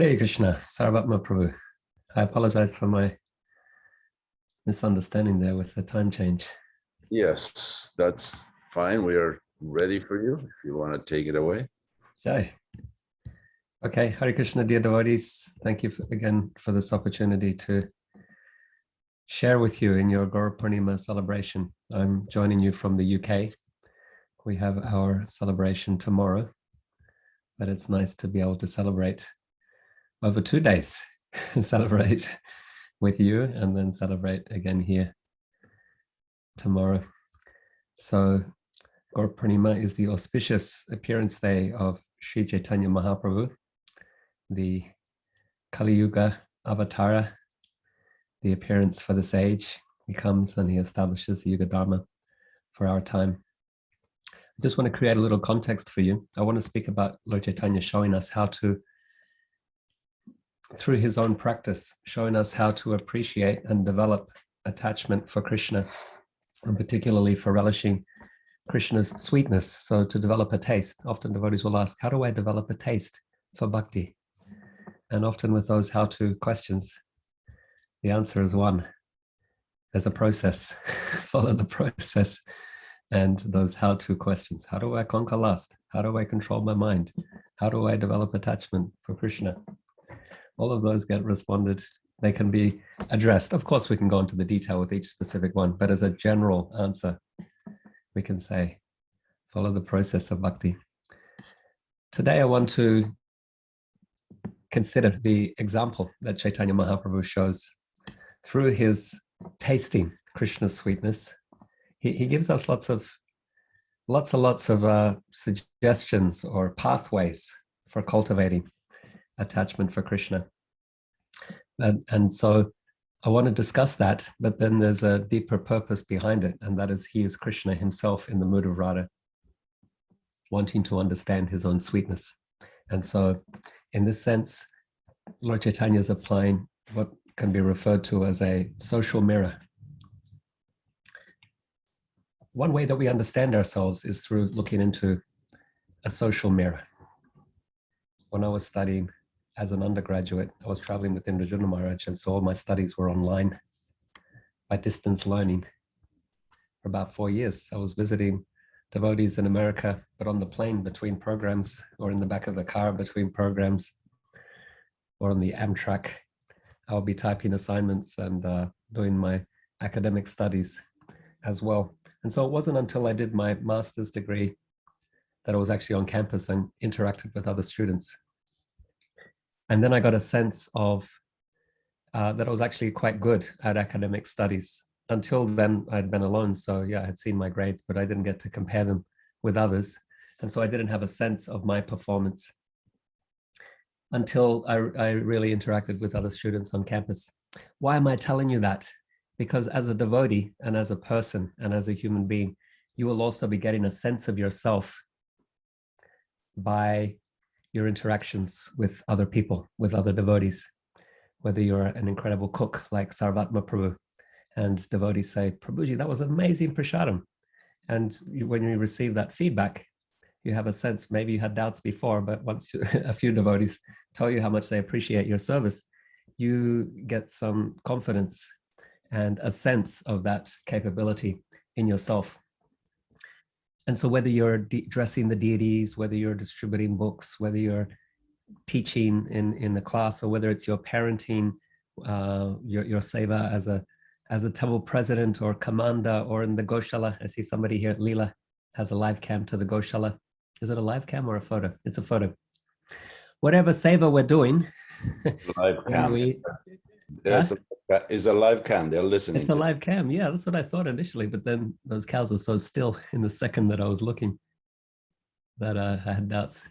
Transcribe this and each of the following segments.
Hare Krishna, Sarvatma Prabhu. I apologize for my misunderstanding there with the time change. Yes, that's fine. We are ready for you if you want to take it away. Jai. Okay, Hare Krishna, dear devotees. Thank you again for this opportunity to share with you in your Gaura Purnima celebration. I'm joining you from the UK. We have our celebration tomorrow, but it's nice to be able to celebrate over 2 days. Celebrate with you and then celebrate again here tomorrow. So Gaura Purnima is the auspicious appearance day of Sri Chaitanya Mahaprabhu, the Kali Yuga Avatara, the appearance for this age. He comes and he establishes the Yuga Dharma for our time. I just want to create a little context for you. I want to speak about Lord Chaitanya showing us how to, through his own practice, showing us how to appreciate and develop attachment for Krishna, and particularly for relishing Krishna's sweetness. So to develop a taste, often devotees will ask, how do I develop a taste for bhakti? And often with those how-to questions, the answer is one. There's a process. Follow the process. And those how-to questions. How do I conquer lust? How do I control my mind? How do I develop attachment for Krishna? All of those get responded. They can be addressed. Of course, we can go into the detail with each specific one, but as a general answer, we can say, follow the process of bhakti. Today, I want to consider the example that Chaitanya Mahaprabhu shows through his tasting Krishna's sweetness. He gives us lots of suggestions or pathways for cultivating attachment for Krishna. And so I want to discuss that, but then there's a deeper purpose behind it, and that is he is Krishna himself in the mood of Radha, wanting to understand his own sweetness. And so in this sense, Lord Chaitanya is applying what can be referred to as a social mirror. One way that we understand ourselves is through looking into a social mirror. When I was studying as an undergraduate, I was traveling with Indrajuna Maharaj, and so all my studies were online by distance learning for about 4 years. I was visiting devotees in America, but on the plane between programs, or in the back of the car between programs, or on the Amtrak, I'll be typing assignments and doing my academic studies as well. And so it wasn't until I did my master's degree that I was actually on campus and interacted with other students. And then I got a sense of that I was actually quite good at academic studies. Until then, I'd been alone. So yeah, I had seen my grades, but I didn't get to compare them with others. And so I didn't have a sense of my performance until I really interacted with other students on campus. Why am I telling you that? Because as a devotee and as a person and as a human being, you will also be getting a sense of yourself by your interactions with other people, with other devotees. Whether you're an incredible cook like Sarvatma Prabhu, and devotees say, Prabhuji, that was amazing prasadam. And when you receive that feedback, you have a sense, maybe you had doubts before, but once a few devotees tell you how much they appreciate your service, you get some confidence and a sense of that capability in yourself. And so whether you're dressing the deities, whether you're distributing books, whether you're teaching in the class, or whether it's your parenting, your seva as a temple president or commander, or in the Goshala. I see somebody here, Leela, has a live cam to the Goshala. Is it a live cam or a photo? It's a photo. Whatever seva we're doing, live cam. It's a live cam. They're listening. It's a live cam. Yeah, that's what I thought initially. But then those cows are so still in the second that I was looking that I had doubts.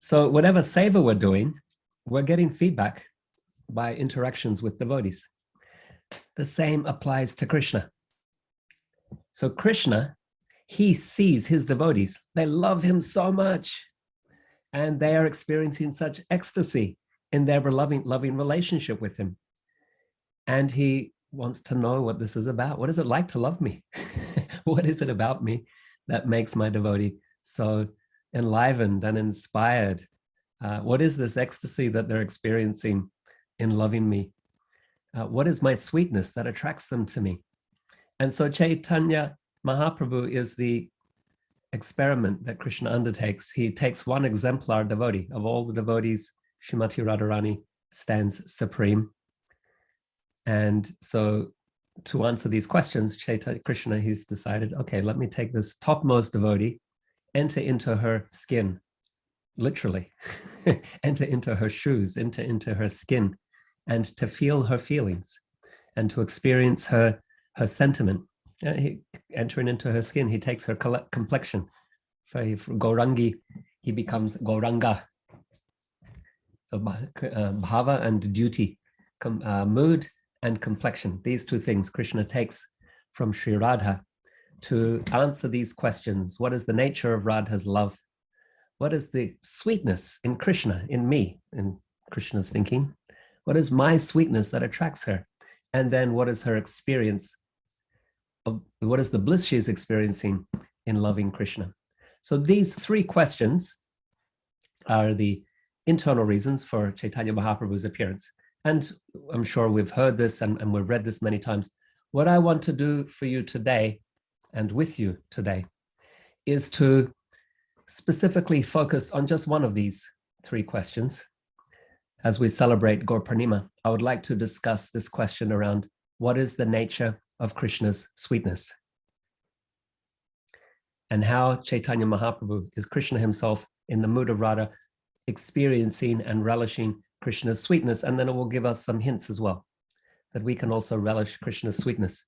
So whatever seva we're doing, we're getting feedback by interactions with devotees. The same applies to Krishna. So Krishna, he sees his devotees. They love him so much. And they are experiencing such ecstasy in their loving relationship with him. And he wants to know what this is about. What is it like to love me? What is it about me that makes my devotee so enlivened and inspired What is this ecstasy that they're experiencing in loving me? What is my sweetness that attracts them to me? And so Chaitanya Mahaprabhu is the experiment that Krishna undertakes. He takes one exemplar devotee. Of all the devotees, Srimati Radharani stands supreme. And so to answer these questions, Chaitanya Krishna, he's decided, okay, let me take this topmost devotee, enter into her skin, literally, enter into her shoes, enter into her skin, and to feel her feelings and to experience her sentiment. Entering into her skin, he takes her complexion. For Gaurangi, he becomes Gauranga. So bhava and duty, mood and complexion, these two things Krishna takes from Sri Radha to answer these questions. What is the nature of Radha's love? What is the sweetness in Krishna, in me, in Krishna's thinking? What is my sweetness that attracts her? And then what is her experience of, what is the bliss she is experiencing in loving Krishna? So these three questions are the internal reasons for Chaitanya Mahaprabhu's appearance. And I'm sure we've heard this and we've read this many times. What I want to do for you today and with you today is to specifically focus on just one of these three questions. As we celebrate Gaur Purnima, I would like to discuss this question around what is the nature of Krishna's sweetness and how Chaitanya Mahaprabhu is Krishna himself in the mood of Radha, experiencing and relishing Krishna's sweetness. And then it will give us some hints as well, that we can also relish Krishna's sweetness.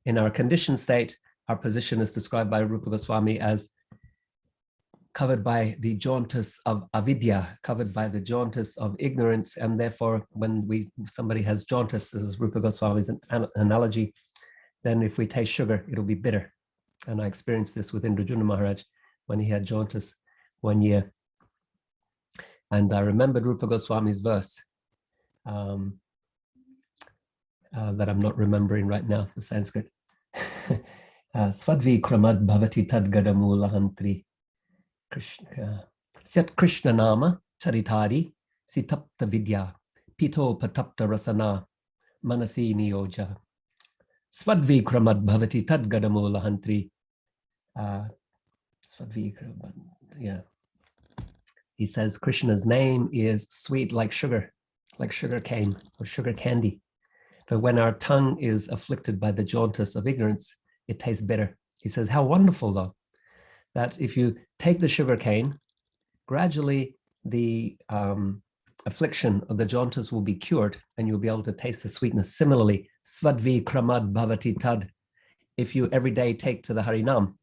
In our conditioned state, our position is described by Rupa Goswami as covered by the jauntus of avidya, covered by the jauntus of ignorance. And therefore, when somebody has jauntus, this is Rupa Goswami's analogy, then if we taste sugar, it'll be bitter. And I experienced this with Indrajuna Maharaj when he had jauntus one year. And I remembered Rupa Goswami's verse that I'm not remembering right now, the Sanskrit. Svadvi kramad bhavati tadgadamulahantri Syat Krishna nama charitari sitapta vidya pito patapta rasana manasi niyoja. Svadvi kramad bhavati tadgadamulahantri. Svadvi kramad, yeah. He says Krishna's name is sweet like sugar cane or sugar candy. But when our tongue is afflicted by the jauntus of ignorance, it tastes bitter. He says, how wonderful though, that if you take the sugar cane, gradually the affliction of the jauntus will be cured and you'll be able to taste the sweetness. Similarly, svadvi kramad bhavati tad. If you every day take to the Harinam,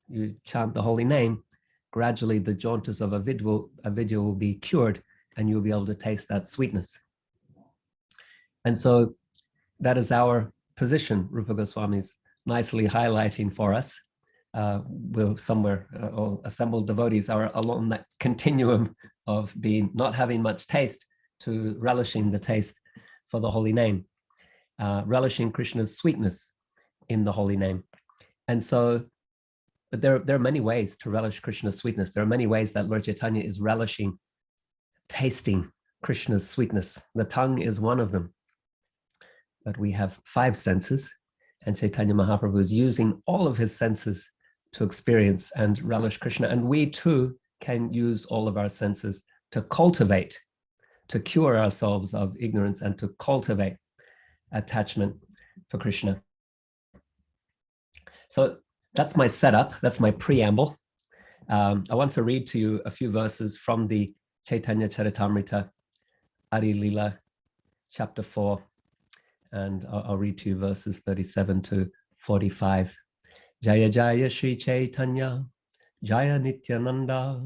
you chant the holy name, gradually the jauntus of avidya will be cured and you'll be able to taste that sweetness. And so that is our position, Rupa Goswami's nicely highlighting for us. We're somewhere, all assembled devotees are along that continuum of being not having much taste to relishing the taste for the holy name, relishing Krishna's sweetness in the holy name. And so, but there are many ways to relish Krishna's sweetness. There are many ways that Lord Chaitanya is relishing, tasting Krishna's sweetness. The tongue is one of them. But we have 5 senses, and Chaitanya Mahaprabhu is using all of his senses to experience and relish Krishna. And we too can use all of our senses to cultivate, to cure ourselves of ignorance and to cultivate attachment for Krishna. So that's my setup, that's my preamble. I want to read to you a few verses from the Chaitanya Charitamrita, Adi Lila, chapter 4. And I'll read to you verses 37 to 45. Jaya Jaya Shri Chaitanya, Jaya Nityananda,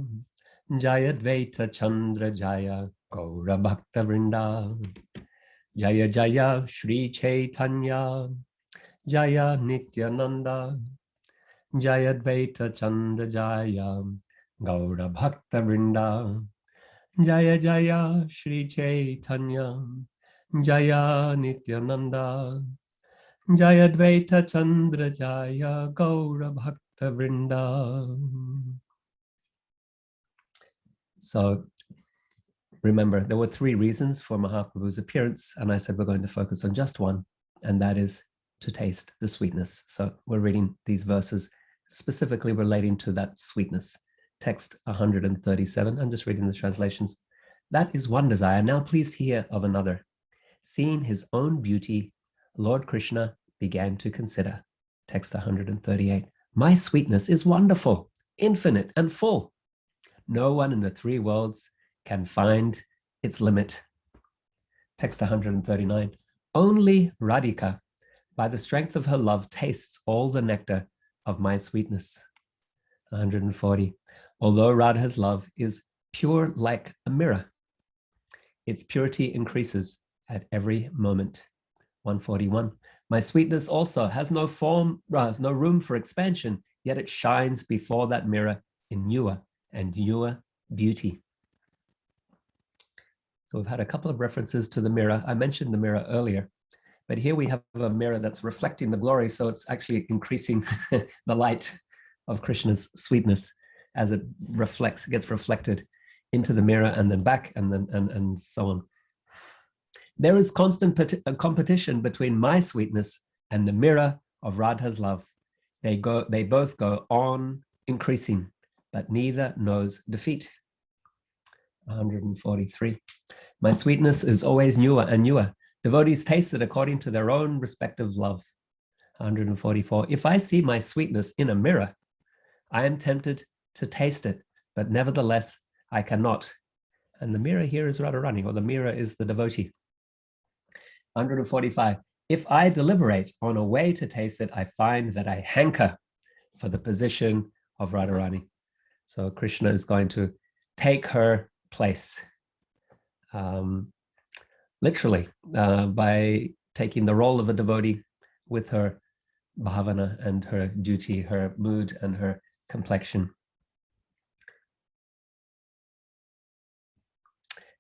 Jaya Dvaita Chandra Jaya, Gaura Bhakta Vrinda. Jaya Jaya Shri Chaitanya, Jaya Nityananda, Jaya Dvaita Chandra Jaya, Gaura Bhakta Vrinda. Jaya Jaya Shri Chaitanya, Jaya Nityananda, Jaya Dvaita Chandra Jaya, Gaura Bhakta Vrinda. So remember, there were 3 reasons for Mahaprabhu's appearance, and I said we're going to focus on just one, and that is to taste the sweetness. So we're reading these verses specifically relating to that sweetness. Text 137, I'm just reading the translations. That is one desire. Now please hear of another. Seeing his own beauty, Lord Krishna began to consider. Text 138. My sweetness is wonderful, infinite, and full. No one in the 3 worlds can find its limit. Text 139. Only Radhika, by the strength of her love, tastes all the nectar of my sweetness. 140. Although Radha's love is pure like a mirror, its purity increases at every moment. 141. My sweetness also has no form, no room for expansion, yet it shines before that mirror in newer and newer beauty. So we've had a couple of references to the mirror. I mentioned the mirror earlier, but here we have a mirror that's reflecting the glory, so it's actually increasing the light of Krishna's sweetness as it gets reflected into the mirror and then back and so on. There is constant competition between my sweetness and the mirror of Radha's love. They both go on increasing, but neither knows defeat. 143. My sweetness is always newer and newer. Devotees taste it according to their own respective love. 144. If I see my sweetness in a mirror, I am tempted to taste it, but nevertheless I cannot. And the mirror here is Radharani, or the mirror is the devotee. 145. If I deliberate on a way to taste it, I find that I hanker for the position of Radharani. So Krishna is going to take her place, literally, by taking the role of a devotee with her bhavana and her duty, her mood and her complexion.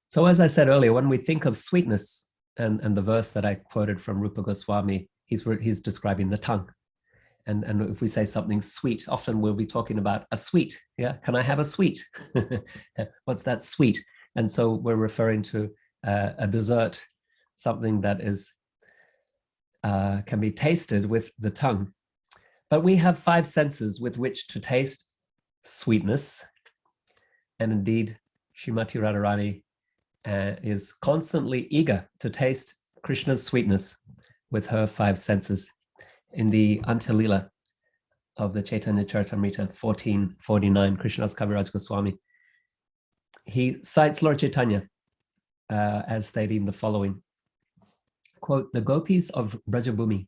So as I said earlier, when we think of sweetness, and the verse that I quoted from Rupa Goswami, he's describing the tongue. And if we say something sweet, often we'll be talking about a sweet. Yeah, can I have a sweet? What's that sweet? And so we're referring to a dessert, something that is can be tasted with the tongue. But we have 5 senses with which to taste sweetness. And indeed, Srimati Radharani is constantly eager to taste Krishna's sweetness with her 5 senses. In the Antilila of the Chaitanya Charita 1449, Krishnadas Kaviraj Goswami, he cites Lord Chaitanya as stating the following, quote, the gopis of Brajabhumi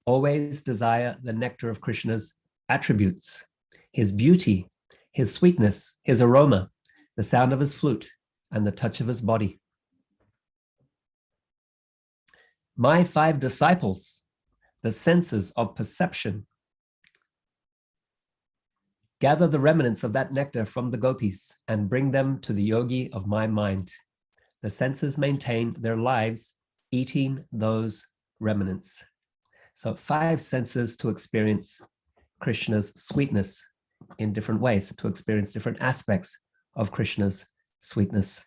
always desire the nectar of Krishna's attributes, his beauty, his sweetness, his aroma, the sound of his flute, and the touch of his body. My 5 disciples, the senses of perception, gather the remnants of that nectar from the gopis and bring them to the yogi of my mind. The senses maintain their lives eating those remnants. So 5 senses to experience Krishna's sweetness in different ways, to experience different aspects of Krishna's sweetness.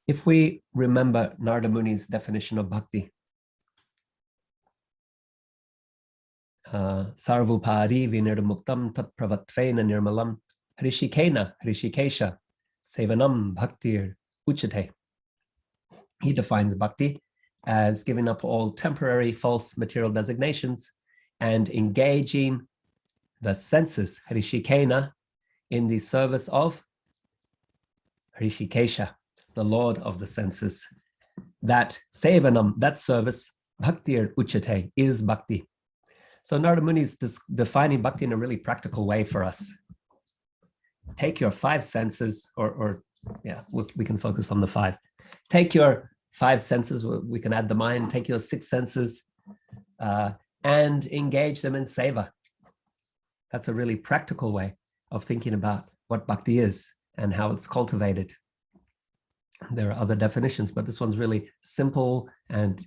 If we remember Narada Muni's definition of bhakti, sarvupadi vinirmuktam tat pravatvena nirmalam hrishikena hrishikesha sevanam bhaktir uchate. He defines bhakti as giving up all temporary false material designations and engaging the senses, hrishikena, in the service of Hrishikesha, the Lord of the senses. That sevanam, that service, bhaktir uchate, is bhakti. So Narada Muni is defining bhakti in a really practical way for us. Take your 5 senses, we can focus on the 5. Take your 5 senses, we can add the mind, take your 6 senses and engage them in seva. That's a really practical way of thinking about what bhakti is and how it's cultivated. There are other definitions, but this one's really simple and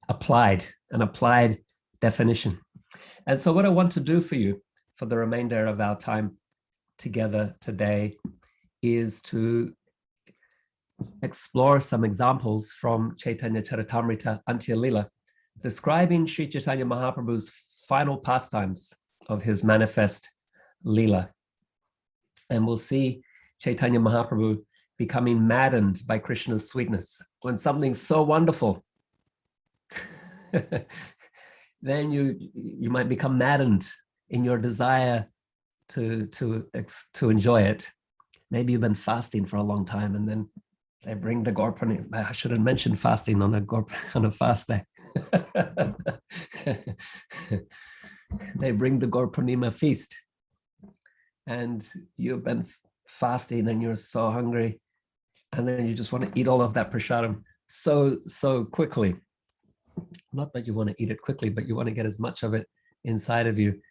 applied, an applied definition. And so what I want to do for you for the remainder of our time together today is to explore some examples from Chaitanya Charitamrita Antya Lila, describing Sri Chaitanya Mahaprabhu's final pastimes of his manifest Lila. And we'll see Chaitanya Mahaprabhu becoming maddened by Krishna's sweetness. When something's so wonderful, then you might become maddened in your desire to enjoy it. Maybe you've been fasting for a long time, and then they bring the Gaura Purnima. I should have mentioned fasting on a fast day. They bring the Gaura Purnima feast, and you've been fasting and you're so hungry, and then you just want to eat all of that prasadam so quickly. Not that you want to eat it quickly, but you want to get as much of it inside of you.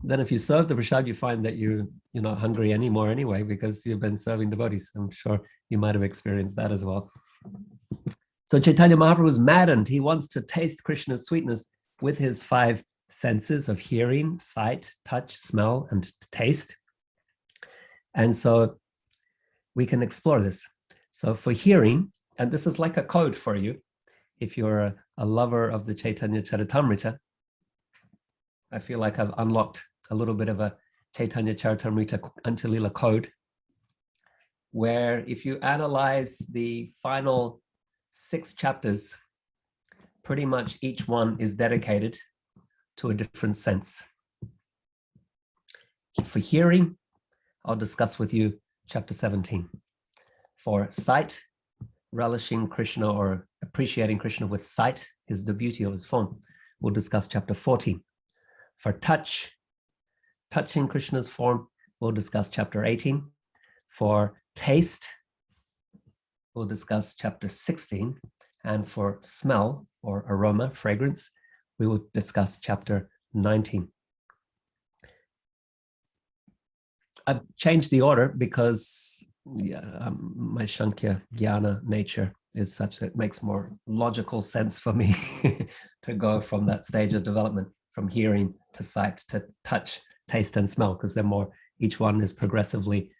Then if you serve the prasad, you find that you're not hungry anymore anyway, because you've been serving devotees. I'm sure you might have experienced that as well. So Chaitanya Mahaprabhu is maddened. He wants to taste Krishna's sweetness with his 5 senses of hearing, sight, touch, smell, and taste. And so we can explore this. So for hearing, and this is like a code for you, if you're a lover of the Chaitanya Charitamrita, I feel like I've unlocked a little bit of a Chaitanya Charitamrita Antya Lila code, where if you analyze the final 6 chapters, pretty much each one is dedicated to a different sense. For hearing, I'll discuss with you chapter 17. For sight, relishing Krishna or appreciating Krishna with sight is the beauty of his form, we'll discuss chapter 14. For touch, touching Krishna's form, we'll discuss chapter 18. For taste, we'll discuss chapter 16. And for smell or aroma, fragrance, we will discuss chapter 19. I've changed the order because my Shankya Jnana nature is such that it makes more logical sense for me to go from that stage of development, from hearing to sight to touch, taste, and smell, because they're more, each one is progressively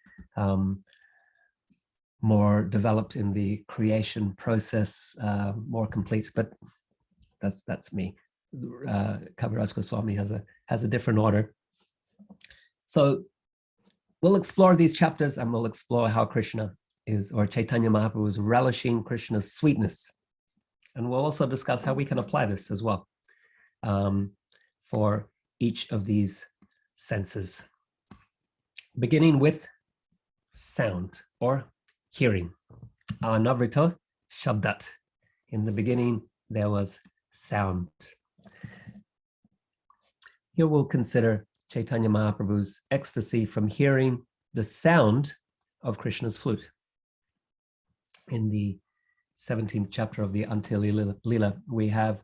more developed in the creation process, more complete. But that's me. Kaviraj Goswami has a different order. So we'll explore these chapters, and we'll explore how Krishna is, or Chaitanya Mahaprabhu is relishing Krishna's sweetness. And we'll also discuss how we can apply this as well for each of these senses. Beginning with sound or hearing. Anavrita Shabdat. In the beginning, there was sound. Here we'll consider Chaitanya Mahaprabhu's ecstasy from hearing the sound of Krishna's flute. In the 17th chapter of the Antya Lila, we have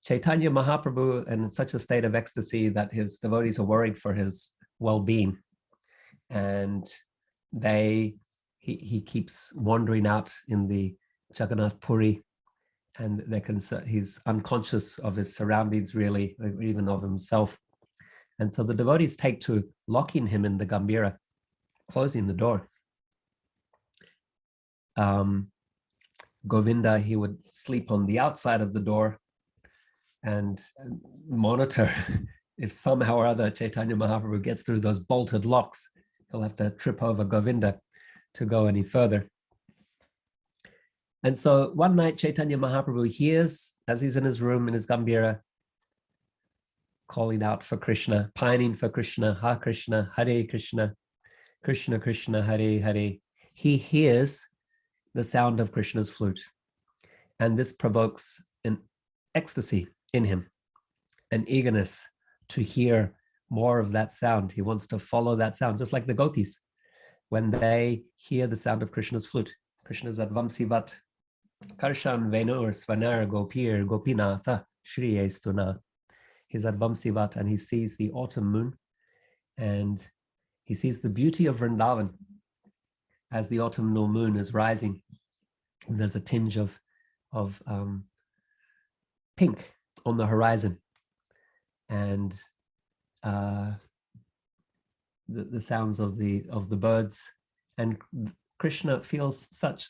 Chaitanya Mahaprabhu in such a state of ecstasy that his devotees are worried for his well-being. And he keeps wandering out in the Jagannath Puri, and he's unconscious of his surroundings, really, or even of himself. And so the devotees take to locking him in the Gambhira, closing the door. Govinda, he would sleep on the outside of the door and monitor if somehow or other Chaitanya Mahaprabhu gets through those bolted locks. He'll have to trip over Govinda to go any further. And so one night Chaitanya Mahaprabhu hears, as he's in his room in his Gambhira, calling out for Krishna, pining for Krishna, Ha Krishna, Hare Krishna, Krishna Krishna, Hare Hare. He hears the sound of Krishna's flute. And this provokes an ecstasy in him, an eagerness to hear more of that sound. He wants to follow that sound, just like the gopis. When they hear the sound of Krishna's flute, Krishna's Advamsivat, Karshan Venur Svanar Gopir Gopinatha Shri Estuna. He's at Vamsivat and he sees the autumn moon, and he sees the beauty of Vrindavan as the autumnal moon is rising. And there's a tinge of pink on the horizon, and the sounds of the birds And Krishna feels such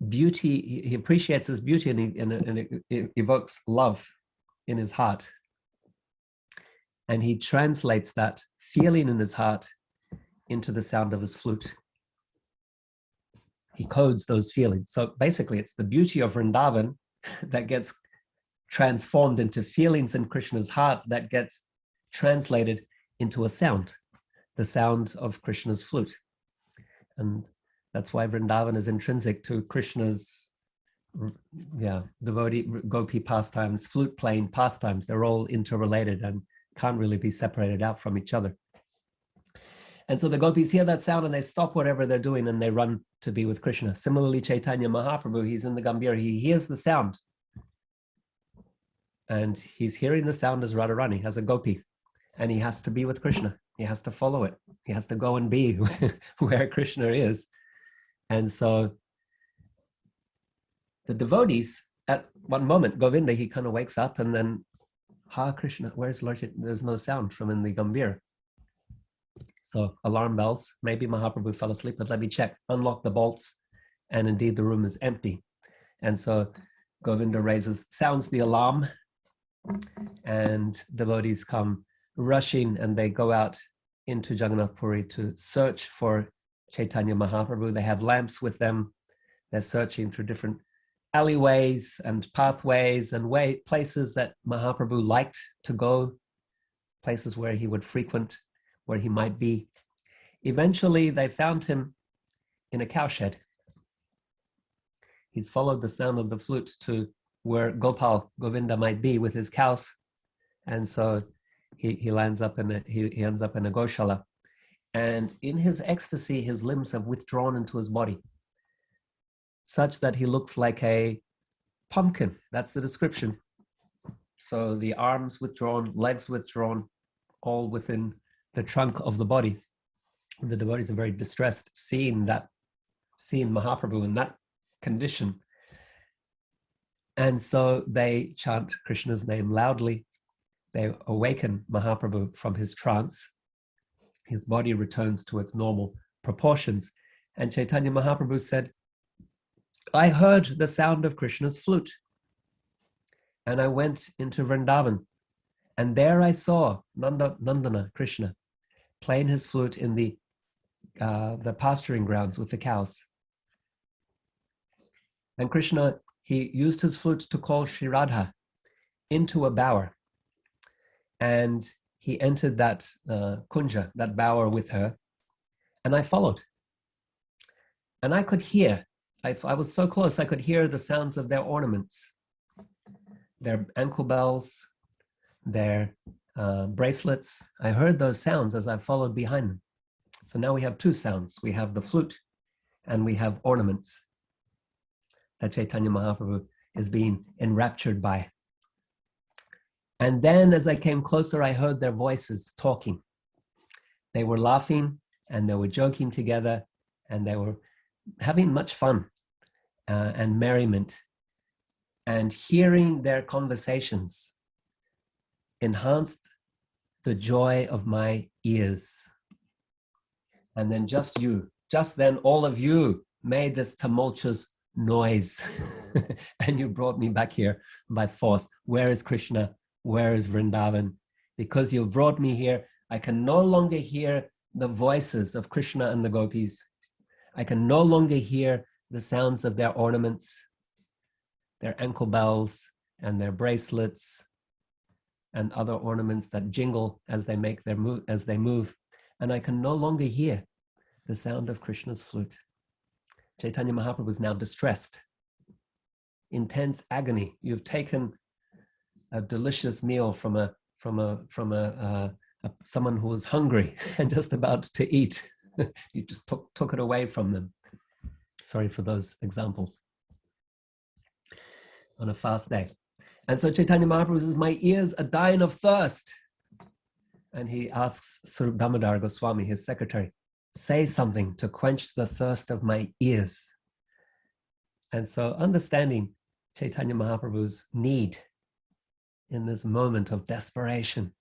beauty. He appreciates this beauty, and it evokes love in his heart. And he translates that feeling in his heart into the sound of his flute. He codes those feelings. So basically, it's the beauty of Vrindavan that gets transformed into feelings in Krishna's heart that gets translated into a sound, the sound of Krishna's flute. And that's why Vrindavan is intrinsic to Krishna's devotee gopi pastimes, flute playing pastimes. They're all interrelated and can't really be separated out from each other. And so the gopis hear that sound and they stop whatever they're doing and they run to be with Krishna. Similarly, Chaitanya Mahaprabhu, he's in the Gambhira, he hears the sound. And he's hearing the sound as Radharani, as a gopi. And he has to be with Krishna. He has to follow it. He has to go and be where Krishna is. And so the devotees, at one moment, Govinda, he kind of wakes up and then, Ha Krishna, where's Lord? There's no sound from in the Gambhira. So alarm bells, maybe Mahaprabhu fell asleep, but let me check, unlock the bolts, and indeed the room is empty. And so Govinda sounds the alarm, and devotees come rushing and they go out into Jagannath Puri to search for Chaitanya Mahaprabhu. They have lamps with them. They're searching through different alleyways and pathways and places that Mahaprabhu liked to go, places where he would frequent, where he might be. Eventually, they found him in a cowshed. He's followed the sound of the flute to where Gopal, Govinda, might be with his cows. And so he ends up in a Goshala. And in his ecstasy, his limbs have withdrawn into his body, such that he looks like a pumpkin. That's the description. So the arms withdrawn, legs withdrawn, all within the trunk of the body. The devotees are very distressed seeing Mahaprabhu in that condition. And so they chant Krishna's name loudly. They awaken Mahaprabhu from his trance. His body returns to its normal proportions. And Chaitanya Mahaprabhu said, I heard the sound of Krishna's flute. And I went into Vrindavan. And there I saw Nandana, Krishna, playing his flute in the pasturing grounds with the cows. And Krishna, he used his flute to call Sri Radha into a bower. And he entered that kunja, that bower with her. And I followed. And I could hear, I was so close, I could hear the sounds of their ornaments, their ankle bells, their bracelets. I heard those sounds as I followed behind them. So now we have two sounds. We have the flute and we have ornaments that Chaitanya Mahaprabhu is being enraptured by. And then as I came closer, I heard their voices talking. They were laughing and they were joking together and they were having much fun and merriment. And hearing their conversations enhanced the joy of my ears. And then just then all of you made this tumultuous noise and you brought me back here by force. Where is Krishna? Where is Vrindavan? Because you brought me here, I can no longer hear the voices of Krishna and the gopis. I can no longer hear the sounds of their ornaments, their ankle bells and their bracelets and other ornaments that jingle as they make their move. And I can no longer hear the sound of Krishna's flute. Chaitanya Mahaprabhu was now distressed, intense agony. You've taken a delicious meal from someone who was hungry and just about to eat. You just took it away from them. Sorry for those examples. On a fast day. And so Chaitanya Mahaprabhu says, my ears are dying of thirst. And he asks Swarup Damodar Goswami, his secretary, say something to quench the thirst of my ears. And so understanding Chaitanya Mahaprabhu's need in this moment of desperation,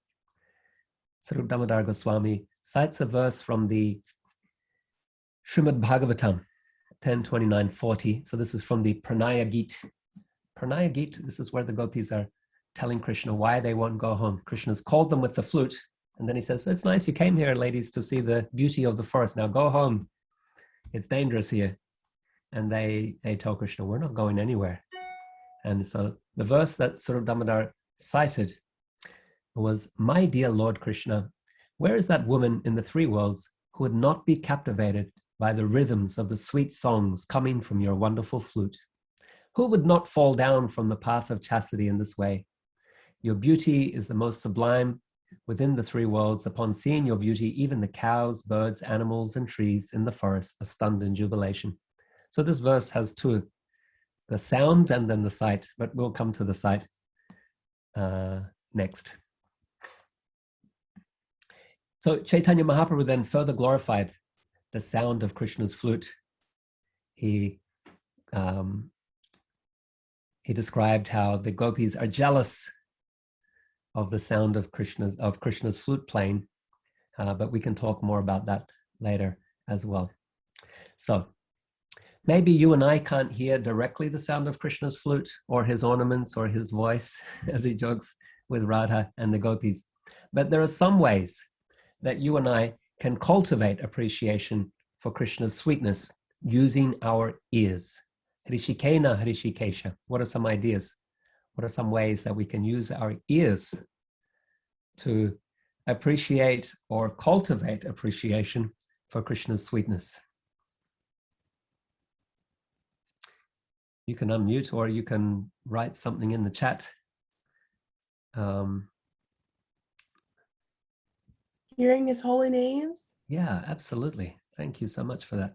Swarup Damodar Goswami cites a verse from the Srimad Bhagavatam 10:29-40. So this is from the Pranaya Geet. Pranaya Geet, this is where the gopis are telling Krishna why they won't go home. Krishna's called them with the flute, and then he says, it's nice you came here, ladies, to see the beauty of the forest. Now go home. It's dangerous here. And they told Krishna, we're not going anywhere. And so the verse that Swarup Damodar cited was, my dear Lord Krishna, where is that woman in the three worlds who would not be captivated by the rhythms of the sweet songs coming from your wonderful flute? Who would not fall down from the path of chastity in this way? Your beauty is the most sublime within the three worlds. Upon seeing your beauty, even the cows, birds, animals, and trees in the forest are stunned in jubilation. So this verse has two, the sound and then the sight, but we'll come to the sight next. So Chaitanya Mahaprabhu then further glorified the sound of Krishna's flute. He described how the gopis are jealous of the sound of Krishna's flute playing, but we can talk more about that later as well. So maybe you and I can't hear directly the sound of Krishna's flute or his ornaments or his voice as he jogs with Radha and the gopis, but there are some ways that you and I can cultivate appreciation for Krishna's sweetness using our ears. Hrishikena Hrishikesha. What are some ideas? What are some ways that we can use our ears to appreciate or cultivate appreciation for Krishna's sweetness? You can unmute or you can write something in the chat. Hearing his holy names? Yeah, absolutely. Thank you so much for that.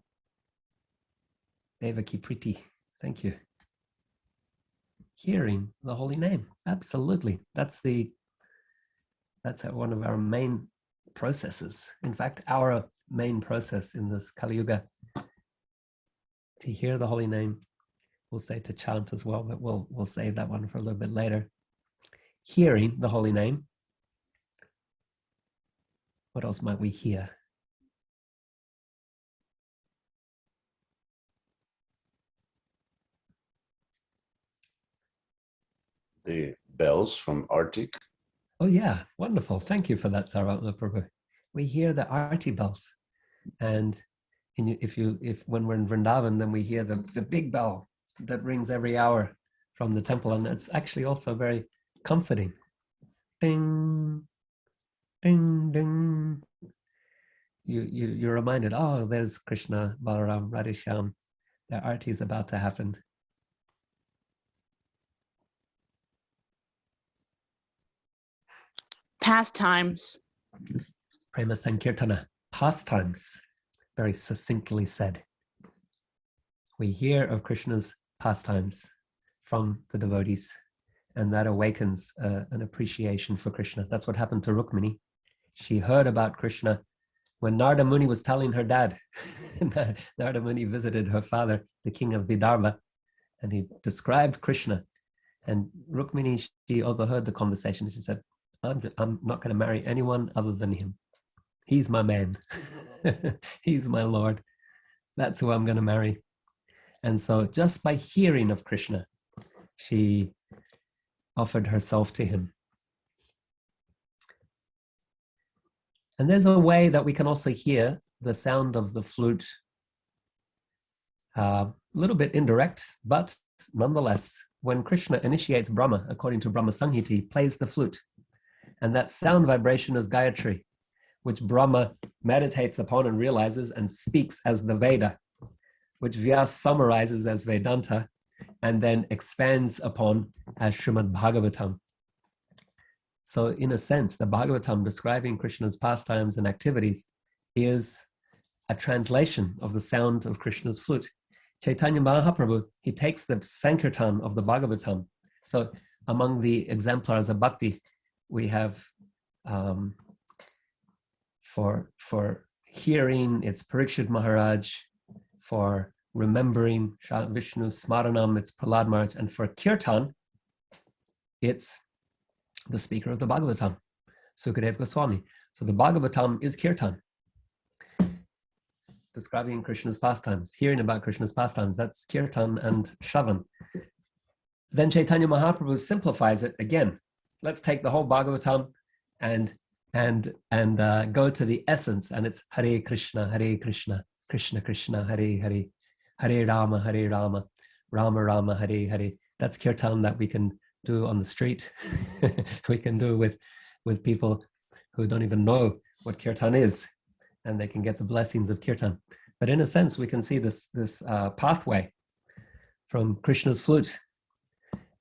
Devaki Priti, thank you. Hearing the holy name, absolutely. That's one of our main processes. In fact, our main process in this Kali Yuga, to hear the holy name. We'll say to chant as well, but we'll save that one for a little bit later. Hearing the holy name. What else might we hear? The bells from Arctic. Oh yeah, wonderful. Thank you for that, Sarvatma Prabhu. We hear the Arti bells. And when we're in Vrindavan, then we hear the big bell that rings every hour from the temple, and it's actually also very comforting. Ding, ding, ding. You're reminded, oh, there's Krishna, Balaram, Radhesham. The arti is about to happen. Pastimes. Prema Sankirtana, pastimes, very succinctly said. We hear of Krishna's pastimes from the devotees, and that awakens an appreciation for Krishna. That's what happened to Rukmini. She heard about Krishna when Narada Muni was telling her dad. Narada Muni visited her father, the king of Vidarbha, and he described Krishna. And Rukmini, she overheard the conversation. She said, I'm not going to marry anyone other than him. He's my man. He's my Lord. That's who I'm going to marry. And so just by hearing of Krishna, she offered herself to him. And there's a way that we can also hear the sound of the flute, a little bit indirect, but nonetheless, when Krishna initiates Brahma, according to Brahma Samhita, he plays the flute. And that sound vibration is Gayatri, which Brahma meditates upon and realizes and speaks as the Veda, which Vyas summarizes as Vedanta and then expands upon as Srimad Bhagavatam. So in a sense, the Bhagavatam describing Krishna's pastimes and activities is a translation of the sound of Krishna's flute. Chaitanya Mahaprabhu, he takes the Sankirtan of the Bhagavatam. So among the exemplars of bhakti, we have for hearing, it's Parikshit Maharaj. For remembering Vishnu Smaranam, it's Prahlad Maharaj. And for Kirtan, it's the speaker of the Bhagavatam, Sukadeva Goswami. So the Bhagavatam is Kirtan. describing Krishna's pastimes, hearing about Krishna's pastimes. That's kirtan and shravan. Then Chaitanya Mahaprabhu simplifies it again. Let's take the whole Bhagavatam and go to the essence, and it's Hare Krishna, Krishna Krishna, Hare Hare, Hare Rama, Rama Rama, Hare Hare. That's kirtan that we can do on the street. We can do with people who don't even know what kirtan is, and they can get the blessings of kirtan. But in a sense, we can see this pathway from Krishna's flute.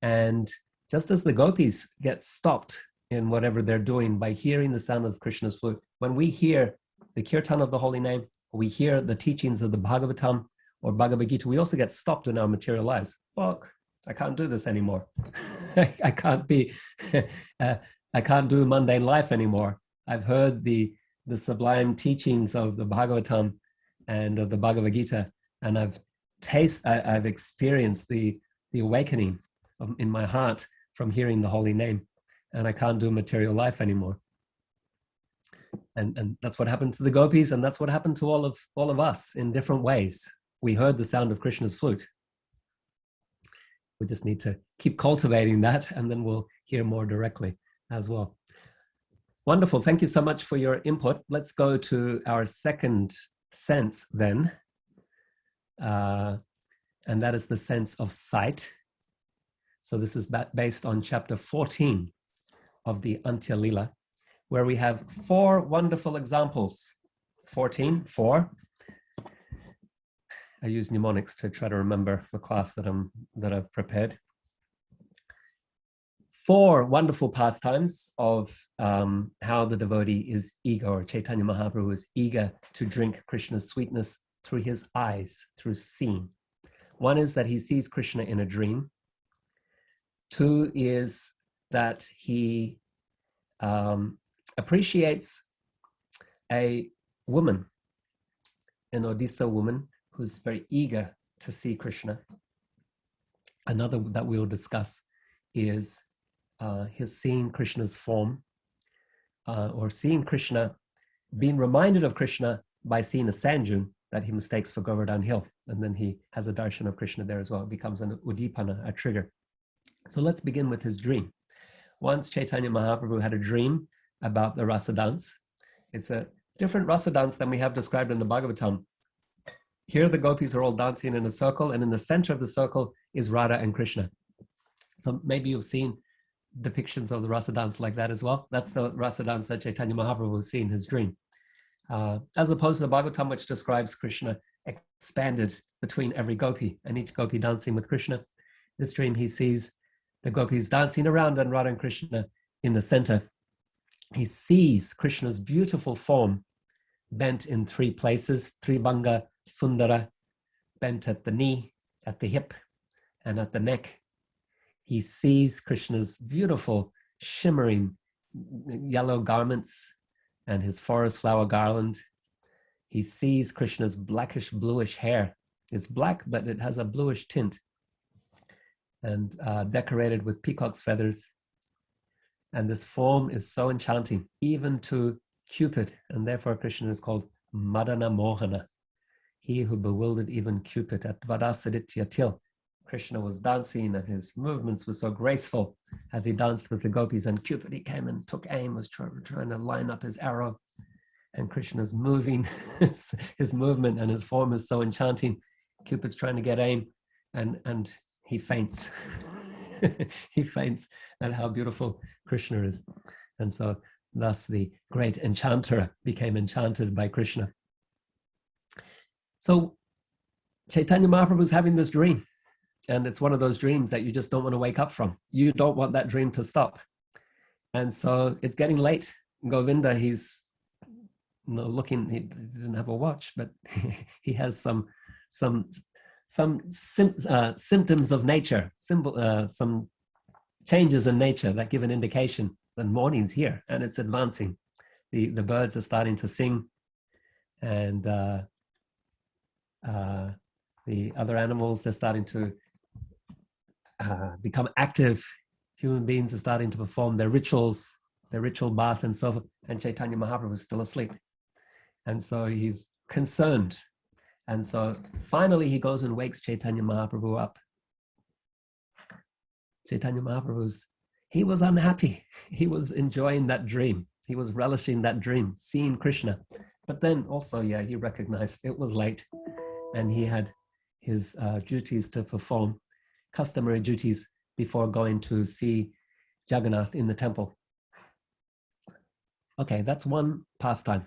And just as the gopis get stopped in whatever they're doing by hearing the sound of Krishna's flute, when we hear the kirtan of the holy name, we hear the teachings of the Bhagavatam or Bhagavad Gita, we also get stopped in our material lives. Look, I can't do this anymore. I can't be, I can't do mundane life anymore. I've heard the sublime teachings of the Bhagavatam and of the Bhagavad Gita, and I've experienced the awakening in my heart from hearing the holy name, and I can't do material life anymore. And that's what happened to the gopis, and that's what happened to all of us in different ways. We heard the sound of Krishna's flute. We just need to keep cultivating that, and then we'll hear more directly as well. Wonderful. Thank you so much for your input. Let's go to our second sense then. And that is the sense of sight. So this is based on chapter 14 of the Antya Lila, where we have 4 wonderful examples. 14, 4. I use mnemonics to try to remember the class that I've prepared. 4 wonderful pastimes of how the devotee is eager, or Chaitanya Mahaprabhu is eager to drink Krishna's sweetness through his eyes, through seeing. One is that he sees Krishna in a dream. 2 is that he appreciates a woman, an Odisha woman, who's very eager to see Krishna. Another that we'll discuss is his seeing Krishna's form, or seeing Krishna, being reminded of Krishna by seeing a sand dune that he mistakes for Govardhan Hill. And then he has a darshan of Krishna there as well. It becomes an udipana, a trigger. So let's begin with his dream. Once Chaitanya Mahaprabhu had a dream about the Rasa Dance. It's a different Rasa Dance than we have described in the Bhagavatam. Here the gopis are all dancing in a circle, and in the center of the circle is Radha and Krishna. So maybe you've seen depictions of the Rasa Dance like that as well. That's the Rasa Dance that Chaitanya Mahaprabhu was seeing in his dream. As opposed to the Bhagavatam, which describes Krishna expanded between every gopi, and each gopi dancing with Krishna. This dream he sees the gopis dancing around and Radha and Krishna in the center. He sees Krishna's beautiful form bent in 3 places, Tribhanga Sundara, bent at the knee, at the hip, and at the neck. He sees Krishna's beautiful, shimmering yellow garments and his forest flower garland. He sees Krishna's blackish bluish hair. It's black, but it has a bluish tint, and decorated with peacock's feathers. And this form is so enchanting, even to Cupid, and therefore Krishna is called Madana Mohana, he who bewildered even Cupid. At Vadasaditya Til, Krishna was dancing, and his movements were so graceful as he danced with the gopis, and Cupid, he came and took aim, was trying to line up his arrow, and Krishna's moving, his movement and his form is so enchanting. Cupid's trying to get aim, and he faints. He faints at how beautiful Krishna is. And so thus the great enchanter became enchanted by Krishna. So Chaitanya Mahaprabhu is having this dream, and it's one of those dreams that you just don't want to wake up from. You don't want that dream to stop. And so it's getting late. Govinda, he's looking, he didn't have a watch, but he has some symptoms of nature, some changes in nature that give an indication that morning's here and it's advancing. The birds are starting to sing, and the other animals, they're starting to become active. Human beings are starting to perform their rituals, their ritual bath and so forth, and Chaitanya Mahaprabhu is still asleep. And so he's concerned And so finally he goes and wakes Chaitanya Mahaprabhu up. Chaitanya Mahaprabhu's, he was unhappy. He was enjoying that dream. He was relishing that dream, seeing Krishna. But then also, yeah, he recognized it was late and he had his duties to perform, customary duties before going to see Jagannath in the temple. Okay, that's one pastime.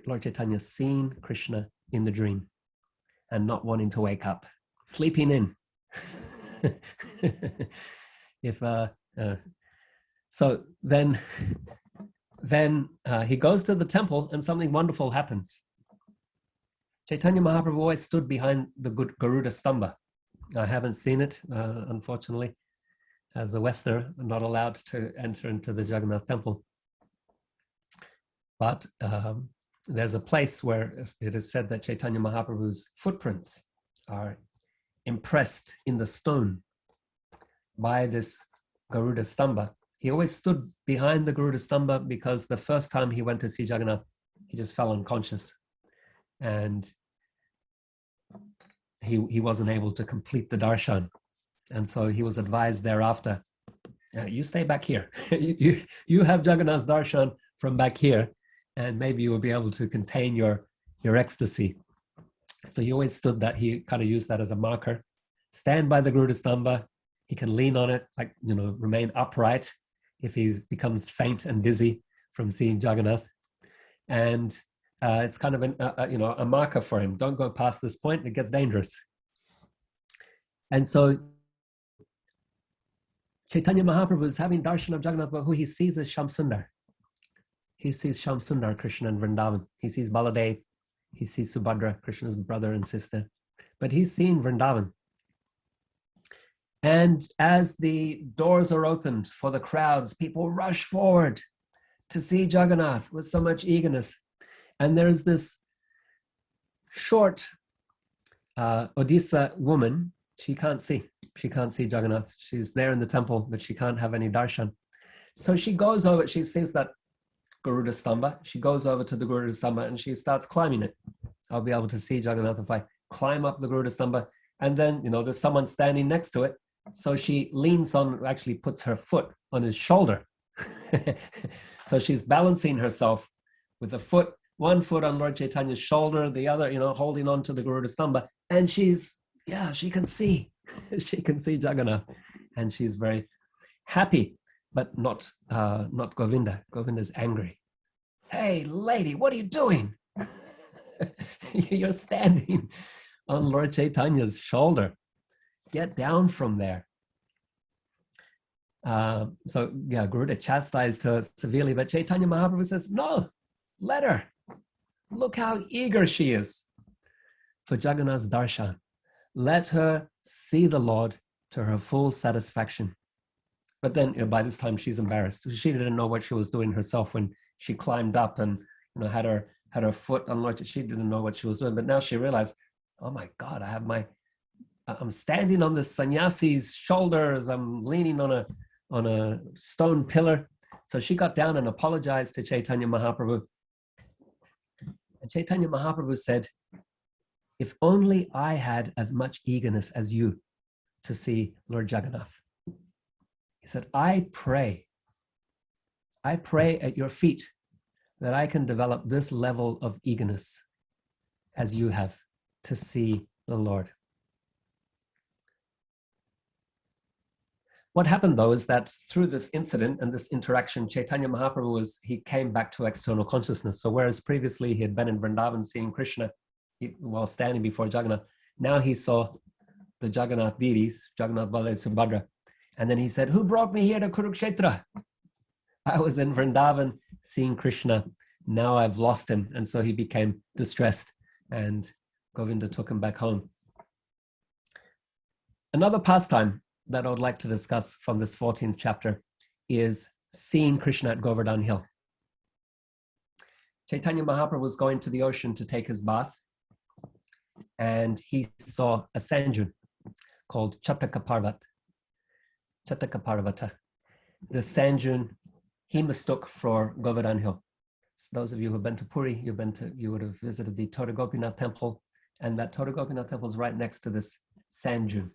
Lord Chaitanya seeing Krishna in the dream and not wanting to wake up, sleeping in. So then he goes to the temple and something wonderful happens. Chaitanya Mahaprabhu always stood behind the Garuda Stamba. I haven't seen it, unfortunately. As a Westerner, I'm not allowed to enter into the Jagannath temple. But there's a place where it is said that Chaitanya Mahaprabhu's footprints are impressed in the stone by this Garuda Stamba. He always stood behind the Garuda Stamba because the first time he went to see Jagannath, he just fell unconscious. And he wasn't able to complete the darshan. And so he was advised thereafter, you stay back here. you have Jagannath's darshan from back here, and maybe you will be able to contain your ecstasy. So he always stood that, he kind of used that as a marker. Stand by the Garuda Stamba. He can lean on it, like, remain upright if he becomes faint and dizzy from seeing Jagannath. And it's kind of a marker for him. Don't go past this point, it gets dangerous. And so Chaitanya Mahaprabhu is having darshan of Jagannath, but who he sees is Shamsundar. He sees Shamsundar, Krishna in Vrindavan. He sees Baladev. He sees Subhadra, Krishna's brother and sister. But he's seeing Vrindavan. And as the doors are opened for the crowds, people rush forward to see Jagannath with so much eagerness. And there's this short Odisha woman. She can't see Jagannath. She's there in the temple, but she can't have any darshan. So she goes over, she sees that Garuda Stamba. She goes over to the Garuda Stamba and she starts climbing it. I'll be able to see Jagannath if I climb up the Garuda Stamba. And then, there's someone standing next to it. So she leans on, actually puts her foot on his shoulder. So she's balancing herself with one foot on Lord Chaitanya's shoulder, the other, holding on to the Garuda Stamba. And she can see. She can see Jagannath. And she's very happy, but not Govinda. Govinda's angry. Hey, lady, what are you doing? You're standing on Lord Chaitanya's shoulder. Get down from there. Garuda chastised her severely, but Chaitanya Mahaprabhu says, no, let her. Look how eager she is for Jagannath's darshan. Let her see the Lord to her full satisfaction. But then by this time she's embarrassed. She didn't know what she was doing herself when she climbed up and had her foot on Lord. She didn't know what she was doing, but now she realized, oh my God, I'm standing on this sannyasi's shoulders. I'm leaning on a stone pillar. So she got down and apologized to Chaitanya Mahaprabhu. And Chaitanya Mahaprabhu said, if only I had as much eagerness as you to see Lord Jagannath. He said, I pray at your feet that I can develop this level of eagerness as you have to see the Lord. What happened though is that through this incident and this interaction, Chaitanya Mahaprabhu he came back to external consciousness. So whereas previously he had been in Vrindavan seeing Krishna while standing before Jagannath, now he saw the Jagannath deities, Jagannath, Baladev, Subhadra. And then he said, who brought me here to Kurukshetra? I was in Vrindavan seeing Krishna. Now I've lost him. And so he became distressed and Govinda took him back home. Another pastime that I would like to discuss from this 14th chapter is seeing Krishna at Govardhan Hill. Chaitanya Mahaprabhu was going to the ocean to take his bath, and he saw a sand dune called Chataka Parvata. The sand dune he mistook for Govardhan Hill. So those of you who have been to Puri, you would have visited the Tora Gopinath temple, And that Tota Gopinath temple is right next to this sand dune.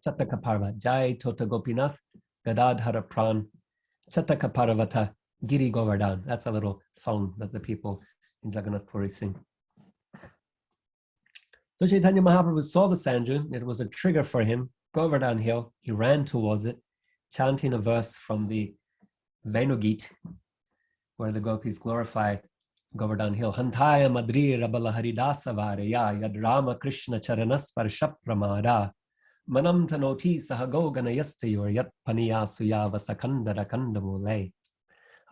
Chataka Parva, Jai Tota Gopinath, Gadadhara Pran, Chataka Parvata, Giri Govardhan. That's a little song that the people in Jagannath Puri sing. So Chaitanya Mahaprabhu saw the sand dune. It was a trigger for him. Govardhan hill. He ran towards it, chanting a verse from the Venugit, where the gopis glorify Govardhan hill. Hantaya Madri Rabala Haridasa Vareya Yad Rama Krishna Charanas Parshap Pramada Manam Tanoti Sahagogana Yastayor Yat Paniya Suya Vasakandara Kandamule.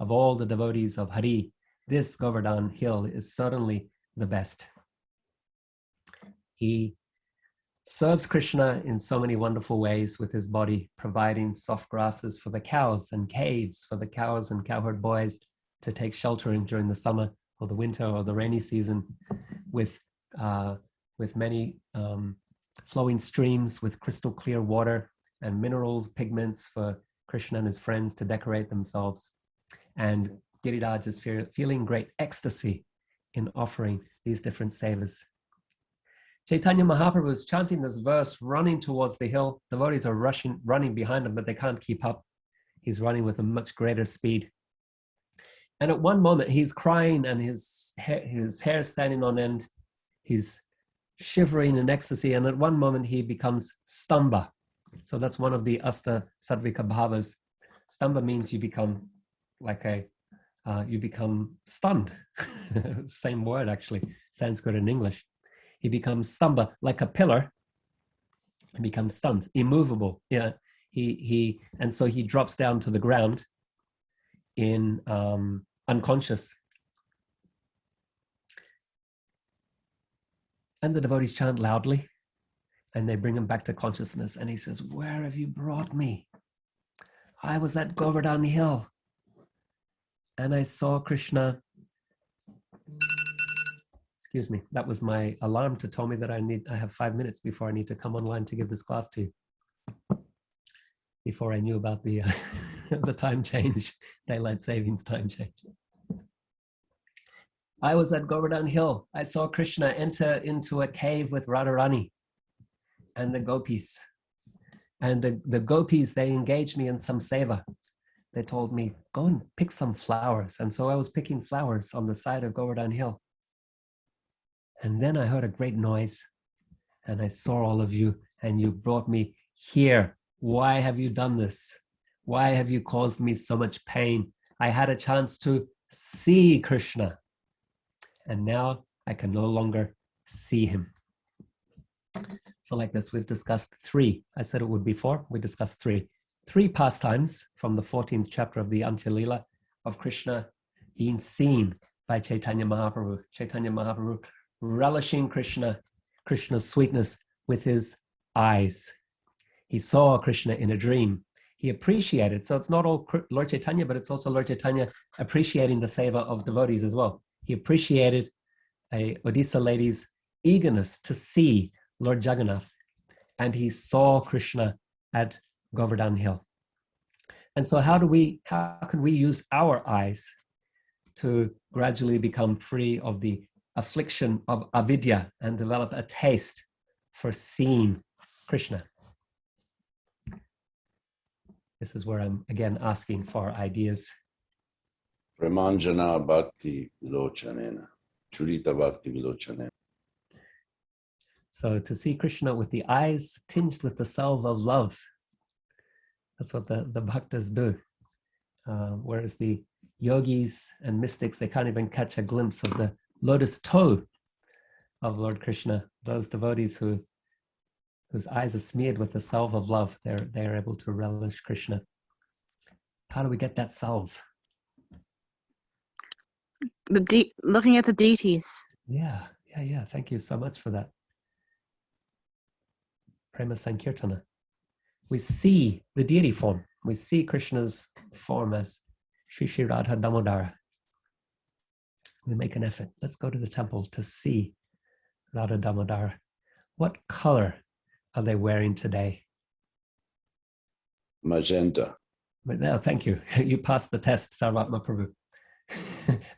Of all the devotees of Hari, this Govardhan hill is certainly the best. He serves Krishna in so many wonderful ways with his body, providing soft grasses for the cows and caves for the cows and cowherd boys to take shelter in during the summer or the winter or the rainy season, with many flowing streams with crystal clear water and minerals, pigments for Krishna and his friends to decorate themselves. And Giriraj is feeling great ecstasy in offering these different sevas. Chaitanya Mahaprabhu is chanting this verse, running towards the hill. Devotees are running behind him, but they can't keep up. He's running with a much greater speed. And at one moment, he's crying and his hair is standing on end. He's shivering in ecstasy. And at one moment, he becomes stamba. So that's one of the Asta Sadvika Bhavas. Stamba means you become you become stunned. Same word, actually, Sanskrit and English. He becomes stamba, like a pillar. He becomes stunned, immovable. Yeah, and so he drops down to the ground in unconscious. And the devotees chant loudly, and they bring him back to consciousness. And he says, "Where have you brought me? I was at Govardhan Hill, and I saw Krishna." Excuse me, that was my alarm to tell me that I have 5 minutes before I need to come online to give this class to you. Before I knew about the the time change, daylight savings time change. I was at Govardhan Hill. I saw Krishna enter into a cave with Radharani and the gopis. And the gopis, they engaged me in some seva. They told me, go and pick some flowers. And so I was picking flowers on the side of Govardhan Hill. And then I heard a great noise, and I saw all of you, and you brought me here. Why have you done this? Why have you caused me so much pain? I had a chance to see Krishna, and now I can no longer see him. So like this, we've discussed three. I said it would be four. We discussed three. Three pastimes from the 14th chapter of the Antya-lila of Krishna being seen by Chaitanya Mahaprabhu. Chaitanya Mahaprabhu relishing Krishna's sweetness with his eyes. He saw Krishna in a dream. He appreciated, so it's not all Lord Chaitanya, but it's also Lord Chaitanya appreciating the seva of devotees as well. He appreciated a Odisha lady's eagerness to see Lord Jagannath, and he saw Krishna at Govardhan Hill. And so how can we use our eyes to gradually become free of the affliction of avidya and develop a taste for seeing Krishna? This is where I'm again asking for ideas. Premanjana bhakti vilochanena, churita bhakti vilochanena. So to see Krishna with the eyes tinged with the salve of love, that's what the bhaktas do. Whereas the yogis and mystics, they can't even catch a glimpse of the lotus toe of Lord Krishna. Those devotees whose eyes are smeared with the salve of love, they're able to relish Krishna. How do we get that salve? Looking at the deities. Yeah. Thank you so much for that. Prema Sankirtana. We see the deity form. We see Krishna's form as Shri Shri Radha Damodara. We make an effort. Let's go to the temple to see Radha Damodara. What color are they wearing today? Magenta. But no, thank you. You passed the test, Sarvatma Prabhu.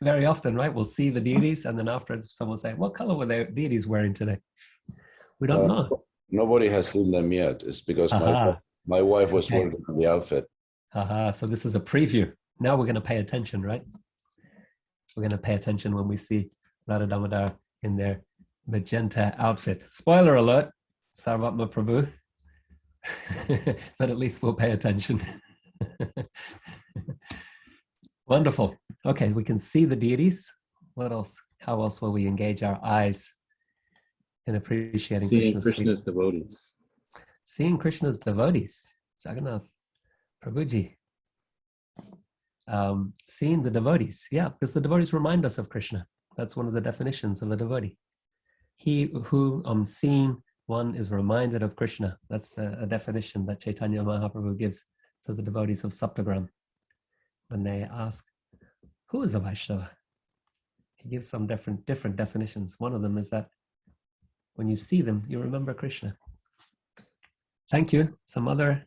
Very often, right? We'll see the deities, and then afterwards someone will say, what color were their deities wearing today? We don't know. Nobody has seen them yet. It's because Aha. my wife was Okay. working on the outfit. So this is a preview. Now we're going to pay attention, right? We're going to pay attention when we see Radha Damodar in their magenta outfit. Spoiler alert, Sarvatma Prabhu. But at least we'll pay attention. Wonderful. Okay, we can see the deities. What else? How else will we engage our eyes in appreciating Seeing Krishna's Krishna's sweetness? devotees. Seeing Krishna's devotees. Jagannath, Prabhuji. Seeing the devotees. Yeah, because the devotees remind us of Krishna. That's one of the definitions of a devotee. He who seeing one is reminded of Krishna. That's a definition that Chaitanya Mahaprabhu gives to the devotees of Saptagram. When they ask, who is a Vaishnava? He gives some different definitions. One of them is that when you see them, you remember Krishna. Thank you. Some other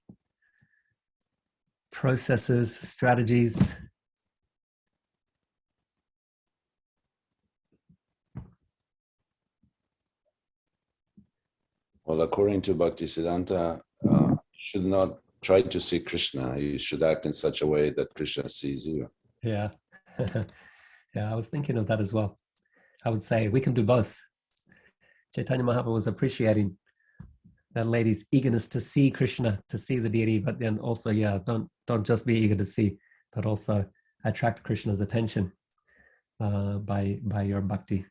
processes, strategies. Well, according to Bhaktisiddhanta, you should not try to see Krishna. You should act in such a way that Krishna sees you. Yeah. Yeah, I was thinking of that as well. I would say we can do both. Chaitanya Mahaprabhu was appreciating that lady's eagerness to see Krishna, to see the deity, but then also, yeah, don't just be eager to see, but also attract Krishna's attention by your bhakti.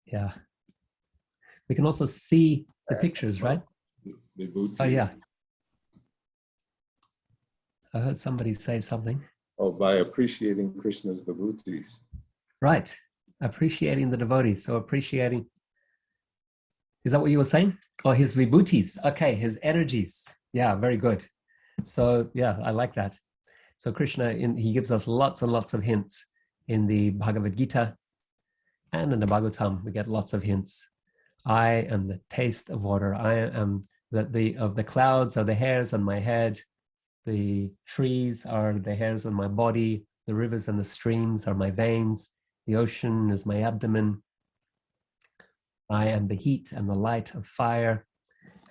Yeah. We can also see the pictures, right? Oh, yeah. I heard somebody say something. Oh, by appreciating Krishna's devotees. Right. Appreciating the devotees. So appreciating, is that what you were saying? Oh, his vibhutis. Okay, his energies. Yeah, very good. So yeah, I like that. So Krishna, he gives us lots and lots of hints in the Bhagavad Gita and in the Bhagavatam. We get lots of hints. I am the taste of water. I am of the clouds are the hairs on my head. The trees are the hairs on my body. The rivers and the streams are my veins. The ocean is my abdomen. I am the heat and the light of fire.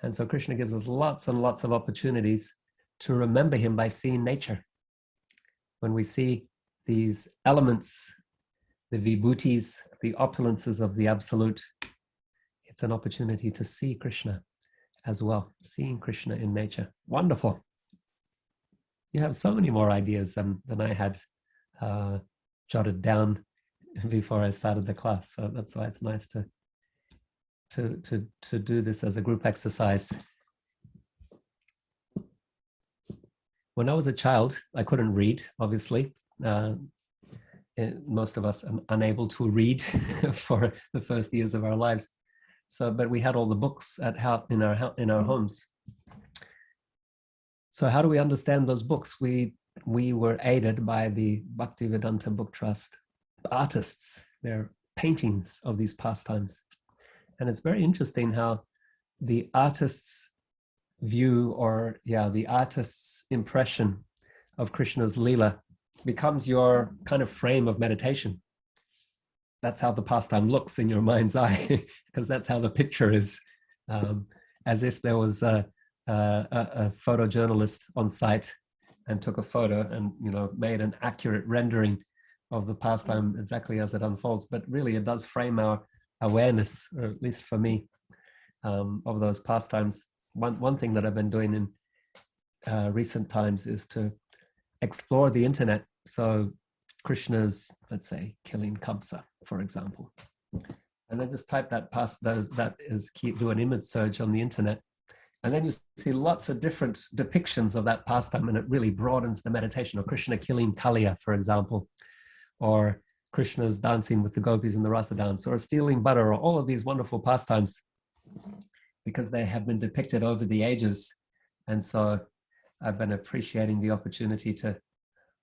And so Krishna gives us lots and lots of opportunities to remember him by seeing nature. When we see these elements, the vibhutis, the opulences of the Absolute, it's an opportunity to see Krishna as well, seeing Krishna in nature. Wonderful. You have so many more ideas than I had jotted down before I started the class. So that's why it's nice to do this as a group exercise. When I was a child, I couldn't read, obviously. Most of us are unable to read for the first years of our lives. So, but we had all the books in our homes. So how do we understand those books? We were aided by the Bhaktivedanta Book Trust artists, their paintings of these pastimes. And it's very interesting how the artist's view, or the artist's impression of Krishna's Leela becomes your kind of frame of meditation. That's how the pastime looks in your mind's eye, because that's how the picture is, as if there was a photojournalist on site and took a photo and made an accurate rendering of the pastime exactly as it unfolds. But really, it does frame our awareness, or at least for me, of those pastimes. One thing that I've been doing in recent times is to explore the internet. So Krishna's, let's say, killing Kamsa, for example, and then just type that past do an image search on the internet, and then you see lots of different depictions of that pastime, and it really broadens the meditation. Or Krishna killing Kaliya, for example, or Krishna's dancing with the gopis in the Rasa Dance, or stealing butter, or all of these wonderful pastimes, because they have been depicted over the ages. And so I've been appreciating the opportunity to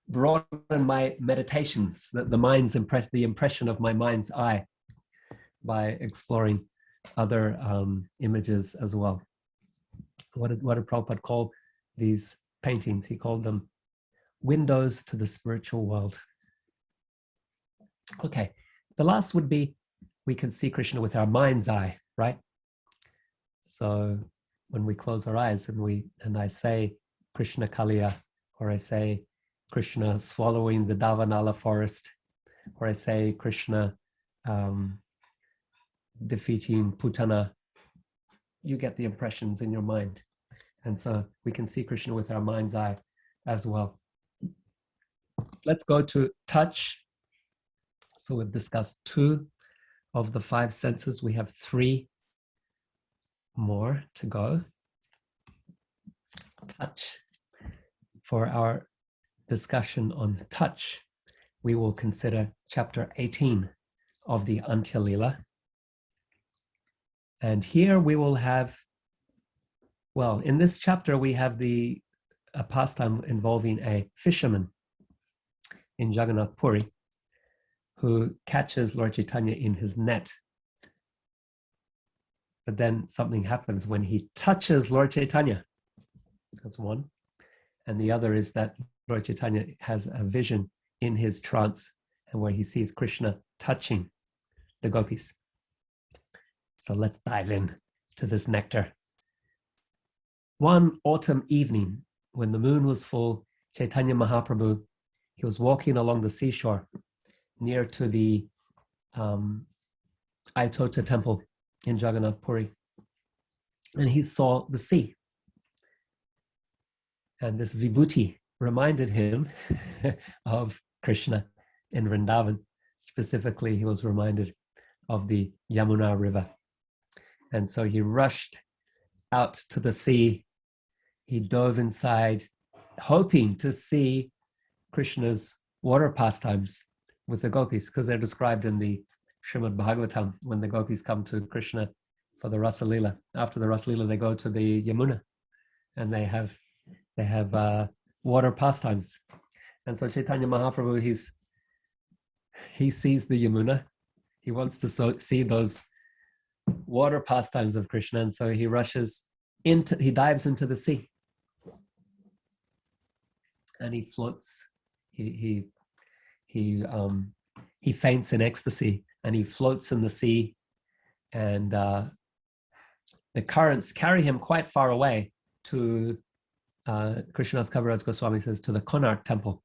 broaden my meditations, the impression of my mind's eye, by exploring other images as well. What did Prabhupada call these paintings? He called them windows to the spiritual world. Okay, the last would be we can see Krishna with our mind's eye, right? So when we close our eyes and I say Krishna Kaliya, or I say Krishna swallowing the Davanala forest, or I say Krishna defeating Putana, you get the impressions in your mind. And so we can see Krishna with our mind's eye as well. Let's go to touch. So we've discussed 2 of the 5 senses. We have 3 more to go. Touch. For our discussion on touch, we will consider chapter 18 of the Antya Lila. And here we will have, well, in this chapter we have a pastime involving a fisherman in Jagannath Puri who catches Lord Chaitanya in his net. But then something happens when he touches Lord Chaitanya. That's one. And the other is that Lord Chaitanya has a vision in his trance and where he sees Krishna touching the gopis. So let's dive in to this nectar. One autumn evening, when the moon was full, Chaitanya Mahaprabhu, he was walking along the seashore near to the Aitota temple in Jagannath Puri. And he saw the sea. And this vibhuti reminded him of Krishna in Vrindavan. Specifically, he was reminded of the Yamuna river. And so he rushed out to the sea. He dove inside, hoping to see Krishna's water pastimes with the gopis, because they're described in the Srimad Bhagavatam when the gopis come to Krishna for the Rasa Lila. After the Rasa Lila, they go to the Yamuna and they have water pastimes. And so Chaitanya Mahaprabhu, he sees the Yamuna. He wants to see those water pastimes of Krishna, and so he dives into the sea, and he floats. He faints in ecstasy, and he floats in the sea, and the currents carry him quite far away to Krishnadas Kaviraj Goswami says to the Konark temple.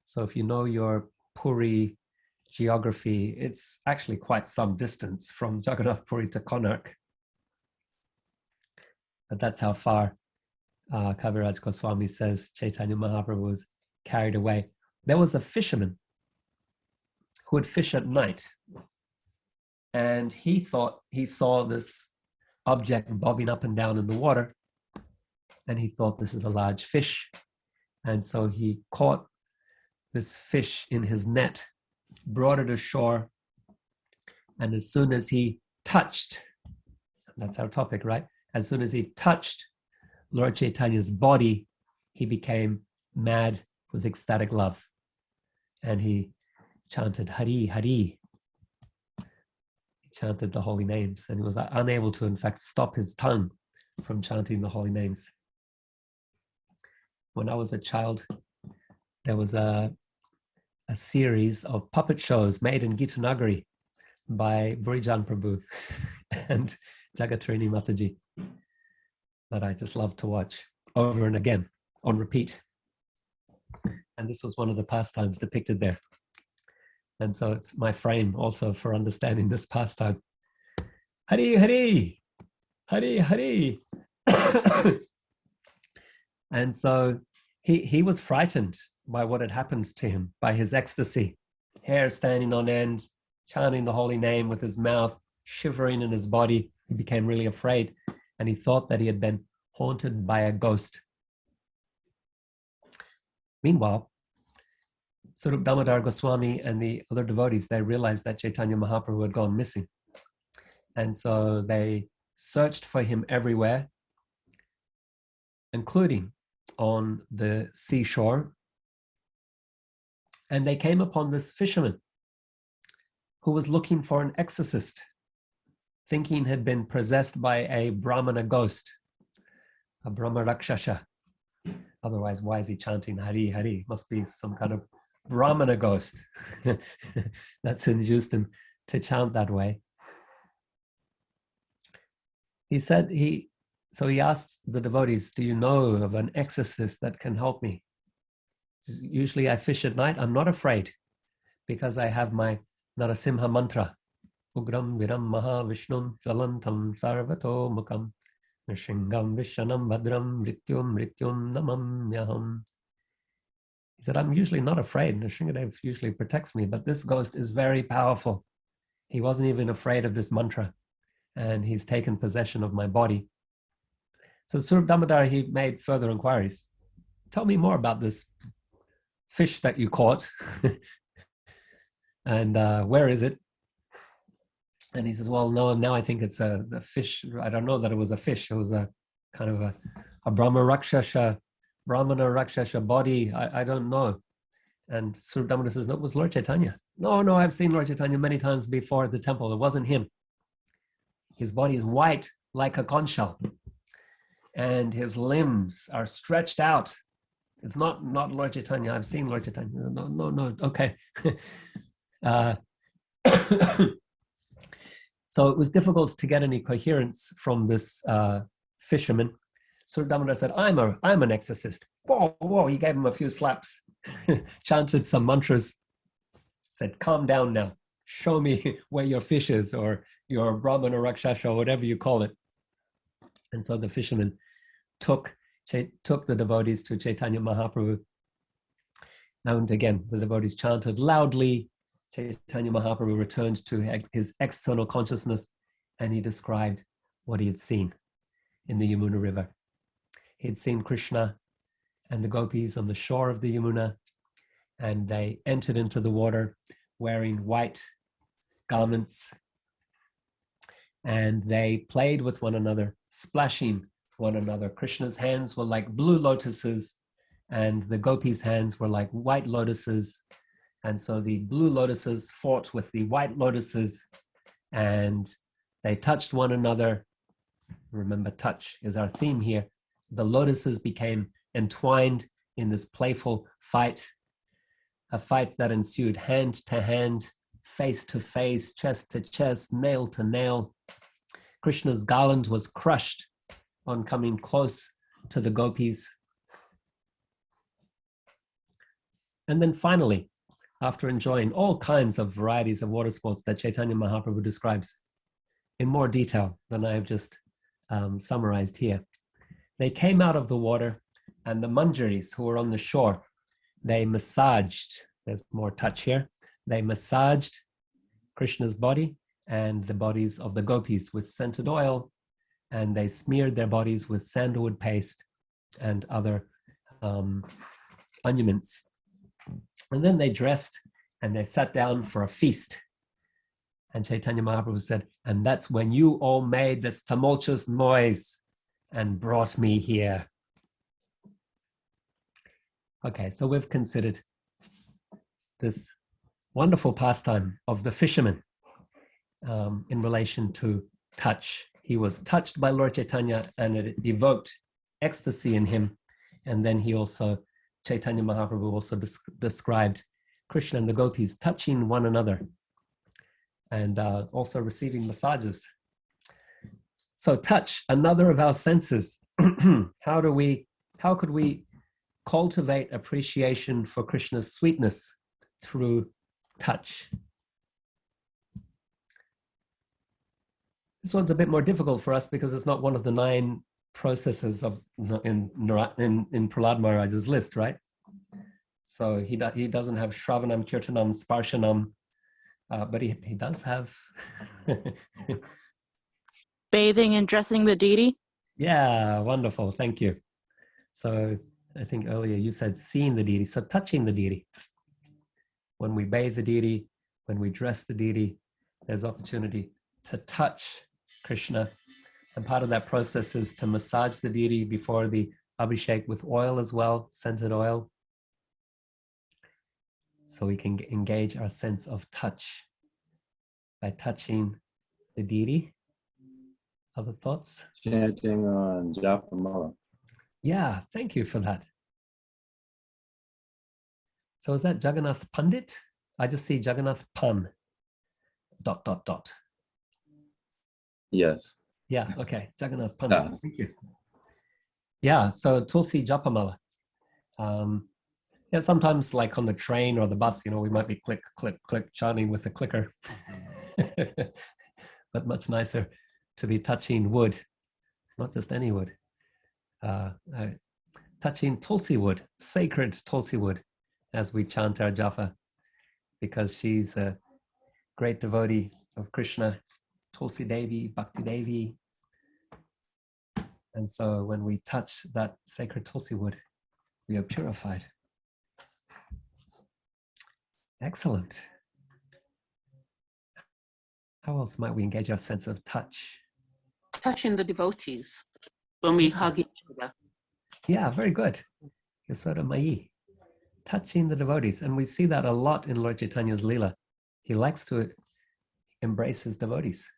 So if you know your Puri geography, it's actually quite some distance from Jagannath Puri to Konark. But that's how far Kaviraj Goswami says Chaitanya Mahaprabhu was carried away. There was a fisherman who would fish at night, and he thought he saw this object bobbing up and down in the water, and he thought this is a large fish. And so he caught this fish in his net, brought it ashore, and as soon as he touched, that's our topic, right? As soon as he touched Lord Chaitanya's body, he became mad with ecstatic love. And he chanted Hari, Hari. He chanted the holy names, and he was unable to, in fact, stop his tongue from chanting the holy names. When I was a child, there was a series of puppet shows made in Gitanagari by Burijan Prabhu and Jagatarini Mataji that I just loved to watch over and again on repeat. And this was one of the pastimes depicted there. And so it's my frame also for understanding this pastime. Hari, Hari, Hari, Hari. And so he was frightened by what had happened to him, by his ecstasy, hair standing on end, chanting the holy name with his mouth shivering in his body. He became really afraid, and he thought that he had been haunted by a ghost. Meanwhile, Sarup Damodar Goswami and the other devotees, they realized that Chaitanya Mahaprabhu had gone missing. And so they searched for him everywhere, including on the seashore. And they came upon this fisherman who was looking for an exorcist, thinking had been possessed by a Brahmana ghost, a Brahma Rakshasha, Otherwise, why is he chanting Hari Hari? Must be some kind of Brahmana ghost that's induced him to chant that way. He said so he asked the devotees, do you know of an exorcist that can help me? Usually I fish at night. I'm not afraid because I have my Narasimha mantra. Ugram Viram Maha Vishnum Jalantam Sarvato Mukam Nrishingam Vishanam Bhadram Mrityum Mrityum Namam Yaham. He said, I'm usually not afraid. Nrsingadev usually protects me, but this ghost is very powerful. He wasn't even afraid of this mantra, and he's taken possession of my body. So Surab Damodar, he made further inquiries. Tell me more about this fish that you caught, and where is it? And he says, well, no, now I think it's a fish. I don't know that it was a fish. It was a kind of a Brahmana Rakshasha body. I don't know. And Surab Damodar says, no, it was Lord Chaitanya. No, I've seen Lord Chaitanya many times before at the temple. It wasn't him. His body is white like a conch shell, and his limbs are stretched out. It's not Lord Chaitanya. I've seen Lord Chaitanya. No. Okay. So it was difficult to get any coherence from this fisherman. Surab Damodar said, I'm an exorcist. Whoa, he gave him a few slaps, chanted some mantras, said, calm down now. Show me where your fish is, or your Brahmana Rakshasha, or whatever you call it. And so the fisherman took the devotees to Chaitanya Mahaprabhu. And again, the devotees chanted loudly. Chaitanya Mahaprabhu returned to his external consciousness, and he described what he had seen in the Yamuna River. He had seen Krishna and the gopis on the shore of the Yamuna, and they entered into the water wearing white garments, and they played with one another, splashing one another. Krishna's hands were like blue lotuses, and the gopis' hands were like white lotuses. And so the blue lotuses fought with the white lotuses, and they touched one another. Remember, touch is our theme here. The lotuses became entwined in this playful fight, a fight that ensued hand to hand, face to face, chest to chest, nail to nail. Krishna's garland was crushed on coming close to the gopis. And then finally, after enjoying all kinds of varieties of water sports that Chaitanya Mahaprabhu describes in more detail than I have just summarized here, they came out of the water, and the manjaris who were on the shore, they massaged, there's more touch here, they massaged Krishna's body and the bodies of the gopis with scented oil, and they smeared their bodies with sandalwood paste and other unguents. And then they dressed and they sat down for a feast. And Chaitanya Mahaprabhu said, and that's when you all made this tumultuous noise and brought me here. Okay, so we've considered this wonderful pastime of the fisherman in relation to touch. He was touched by Lord Chaitanya, and it evoked ecstasy in him. And then he also, Chaitanya Mahaprabhu also described Krishna and the gopis touching one another and also receiving massages. So touch, another of our senses. How could we cultivate appreciation for Krishna's sweetness through touch? This one's a bit more difficult for us because it's not one of the 9 processes of in Prahlada Maharaj's list, right? So he doesn't have Shravanam, Kirtanam, Sparshanam, but he does have Bathing and dressing the deity. Yeah, wonderful, thank you. So I think earlier you said seeing the deity, so touching the deity. When we bathe the deity, when we dress the deity, there's opportunity to touch Krishna. And part of that process is to massage the deity before the abhishek with oil as well, scented oil. So we can engage our sense of touch by touching the deity. Other thoughts? Chanting on Japamala. Yeah, thank you for that. So is that Jagannath Pandit? I just see Jagannath Pan. ... Yes. Yeah, okay. Jagannath Pandit. Yes. Thank you. Yeah, so Tulsi Japamala. Yeah, sometimes like on the train or the bus, we might be click, click, click, chanting with the clicker. But much nicer to be touching wood, not just any wood. Touching Tulsi wood, sacred Tulsi wood, as we chant our japa, because she's a great devotee of Krishna, Tulsi Devi, Bhakti Devi. And so when we touch that sacred Tulsi wood, we are purified. Excellent. How else might we engage our sense of touch? Touching the devotees when we hug each other. Yeah, very good. Yasoda Mayi. Touching the devotees. And we see that a lot in Lord Chaitanya's Leela. He likes to embrace his devotees.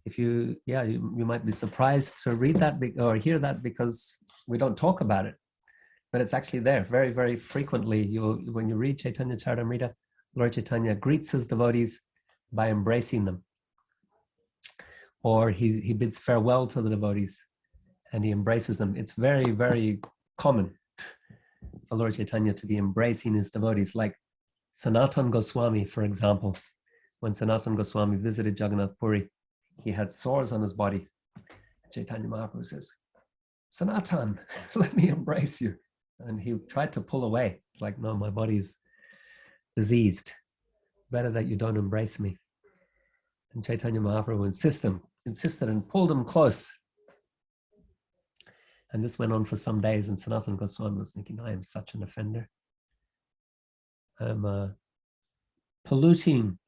If you might be surprised to read that or hear that, because we don't talk about it, but it's actually there very, very frequently. When you read Chaitanya Charitamrita, Lord Chaitanya greets his devotees by embracing them, or he bids farewell to the devotees and he embraces them. It's very, very common for Lord Chaitanya to be embracing his devotees, like Sanatan Goswami, for example. When Sanatan Goswami visited Jagannath Puri, he had sores on his body. Chaitanya Mahaprabhu says, "Sanatan, let me embrace you." And he tried to pull away, like, "No, my body's diseased. Better that you don't embrace me." And Chaitanya Mahaprabhu insisted and pulled him close. And this went on for some days, and Sanatan Goswami was thinking, I am such an offender. I'm polluting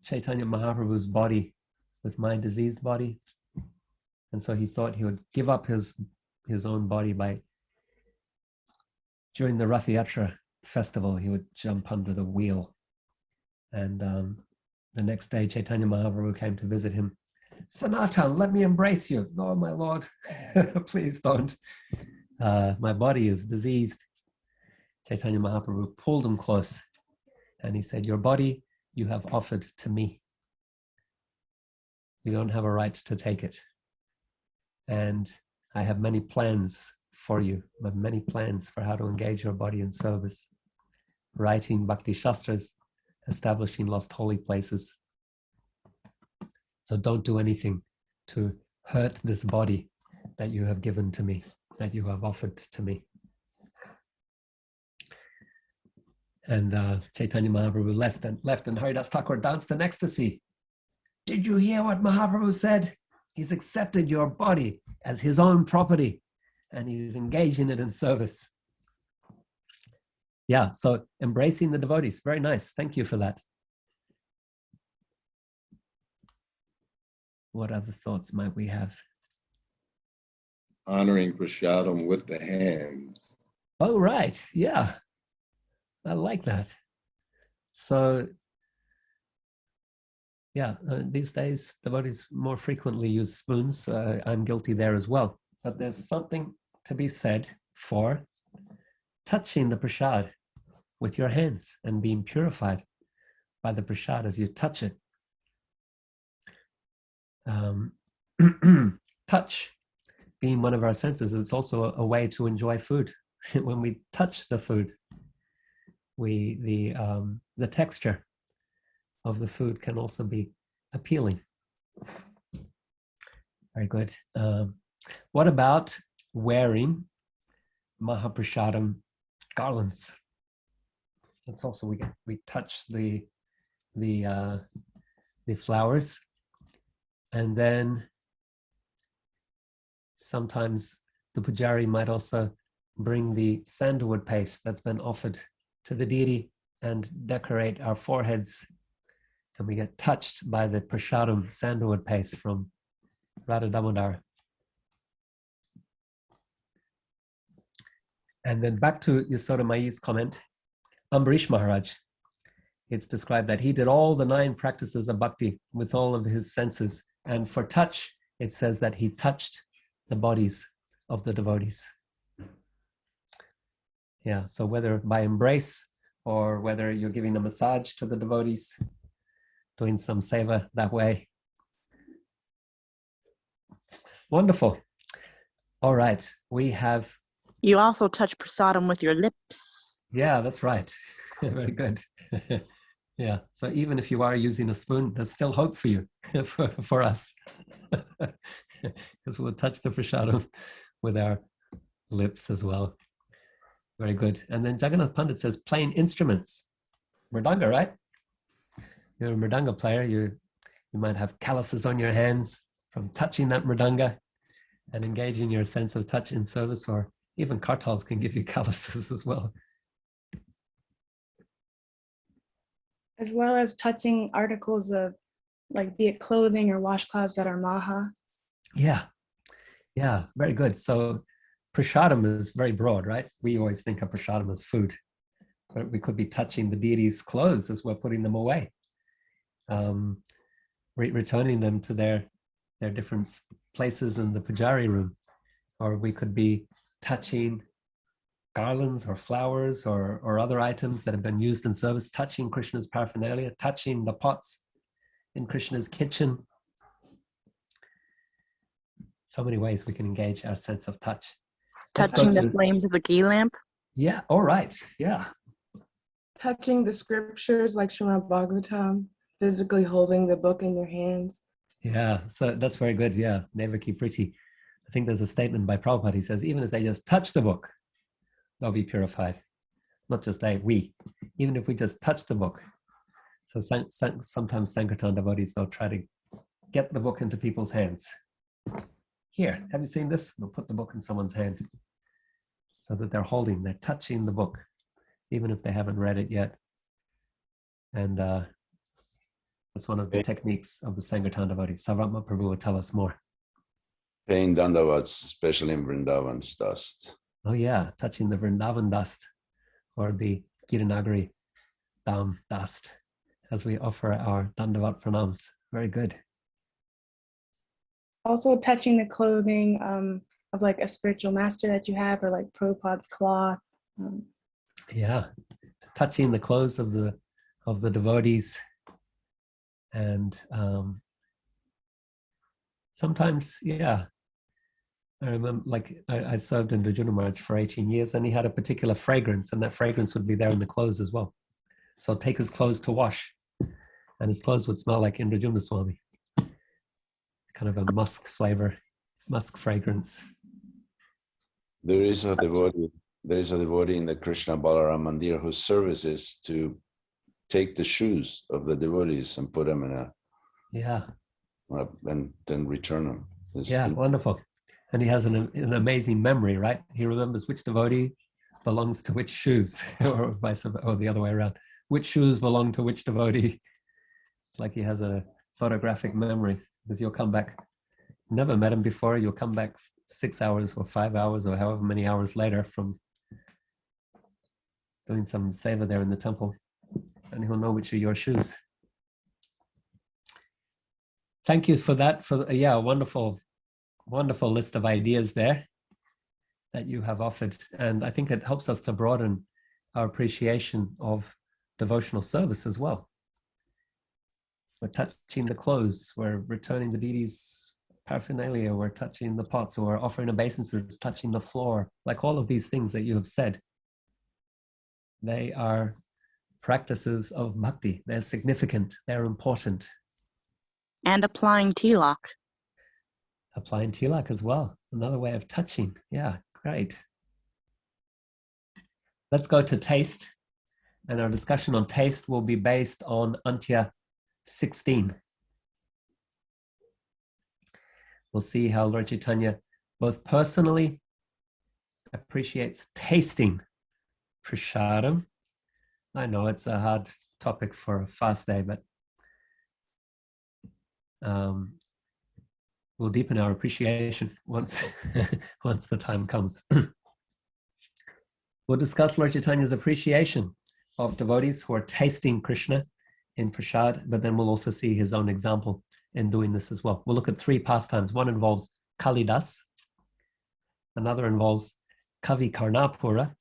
Chaitanya Mahaprabhu's body with my diseased body. And so he thought he would give up his own body during the Rath Yatra festival, he would jump under the wheel. And the next day, Chaitanya Mahaprabhu came to visit him. "Sanatan, let me embrace you." "No, my lord, please don't. My body is diseased." Chaitanya Mahaprabhu pulled him close and he said, "Your body you have offered to me. You don't have a right to take it. And I have many plans for you. I have many plans for how to engage your body in service. Writing Bhakti Shastras, establishing lost holy places. So don't do anything to hurt this body that you have given to me, that you have offered to me." And Chaitanya Mahaprabhu left and Haridas Thakur danced in ecstasy. "Did you hear what Mahaprabhu said? He's accepted your body as his own property and he's engaging it in service." Yeah, so embracing the devotees, very nice. Thank you for that. What other thoughts might we have? Honoring Prasadam with the hands. Oh, right. Yeah. I like that. So, yeah, these days, devotees more frequently use spoons. I'm guilty there as well. But there's something to be said for touching the prasad with your hands and being purified by the prasad as you touch it. Touch being one of our senses, it's also a way to enjoy food. When we touch the food, the texture of the food can also be appealing. Very good. What about wearing Mahaprachadam garlands? That's also we touch the flowers, and then sometimes the pujari might also bring the sandalwood paste that's been offered to the deity and decorate our foreheads, and we get touched by the prasadam sandalwood paste from Radha Damodara. And then back to Yasoda Mai's comment, Ambarish Maharaj, it's described that he did all the 9 practices of bhakti with all of his senses, and for touch, it says that he touched the bodies of the devotees. Yeah, so whether by embrace or whether you're giving a massage to the devotees, doing some seva that way. Wonderful. All right, we have... You also touch prasadam with your lips. Yeah, that's right. Very good. Yeah, so even if you are using a spoon, there's still hope for you, for us. Because we'll touch the prasadam with our lips as well. Very good. And then Jagannath Pandit says, playing instruments. Mridanga, right? You're a mridanga player. You might have calluses on your hands from touching that mridanga and engaging your sense of touch in service, or even kartals can give you calluses as well. As well as touching articles of, like, be it clothing or washcloths that are maha. Yeah, yeah, very good. So prasadam is very broad, right? We always think of prasadam as food, but we could be touching the deity's clothes as we're putting them away, returning them to their different places in the pujari room. Or we could be touching garlands or flowers or other items that have been used in service, touching Krishna's paraphernalia, touching the pots in Krishna's kitchen. So many ways we can engage our sense of touch. Touching the flames of the ghee lamp. Yeah, all right, yeah. Touching the scriptures like Srimad Bhagavatam, physically holding the book in your hands. Yeah, so that's very good, yeah. Nevaki Priti. I think there's a statement by Prabhupada. He says, even if they just touch the book, they'll be purified. Not just they, we. Even if we just touch the book. So sometimes Sankirtan devotees, they'll try to get the book into people's hands. Here, have you seen this? They'll put the book in someone's hand so that they're touching the book, even if they haven't read it yet. And that's one of the techniques of the Sankirtan devotees. Savatma Prabhu will tell us more. Paying dandavats, especially in Vrindavan's dust. Oh yeah, touching the Vrindavan dust or the Girinagari Dham dust as we offer our Dandavat pranams. Very good. Also touching the clothing of like a spiritual master that you have, or like Prabhupada's cloth. Yeah, touching the clothes of the devotees, and sometimes, yeah. I remember, like, I served in Rajuna Maharaj for 18 years, and he had a particular fragrance, and that fragrance would be there in the clothes as well. So take his clothes to wash, and his clothes would smell like Indrajumna Swami. Kind of a musk flavor, musk fragrance. There is a devotee in the Krishna Balaram Mandir whose service is to take the shoes of the devotees and put them in and then return them. Yeah, wonderful. And he has an amazing memory, right? He remembers which devotee belongs to which shoes, or vice versa, or the other way around. Which shoes belong to which devotee. It's like he has a photographic memory, because you'll come back, never met him before, you'll come back 6 hours or 5 hours or however many hours later from doing some seva there in the temple, and he'll know which are your shoes. Thank you for that, wonderful list of ideas there that you have offered. And I think it helps us to broaden our appreciation of devotional service as well. We're touching the clothes, we're returning the deity's paraphernalia, we're touching the pots, or we're offering obeisances, touching the floor. Like all of these things that you have said, they are practices of bhakti. They're significant, they're important. And applying tilak. Applying tilak as well, another way of touching. Yeah, great. Let's go to taste. And our discussion on taste will be based on Antya 16. We'll see how Lord Chaitanya both personally appreciates tasting prasadam. I know it's a hard topic for a fast day, but we'll deepen our appreciation once the time comes. We'll discuss Lord Chaitanya's appreciation of devotees who are tasting Krishna in prasad, but then we'll also see his own example in doing this as well. We'll look at three pastimes. One involves Kalidas, another involves Kavi Karnapura,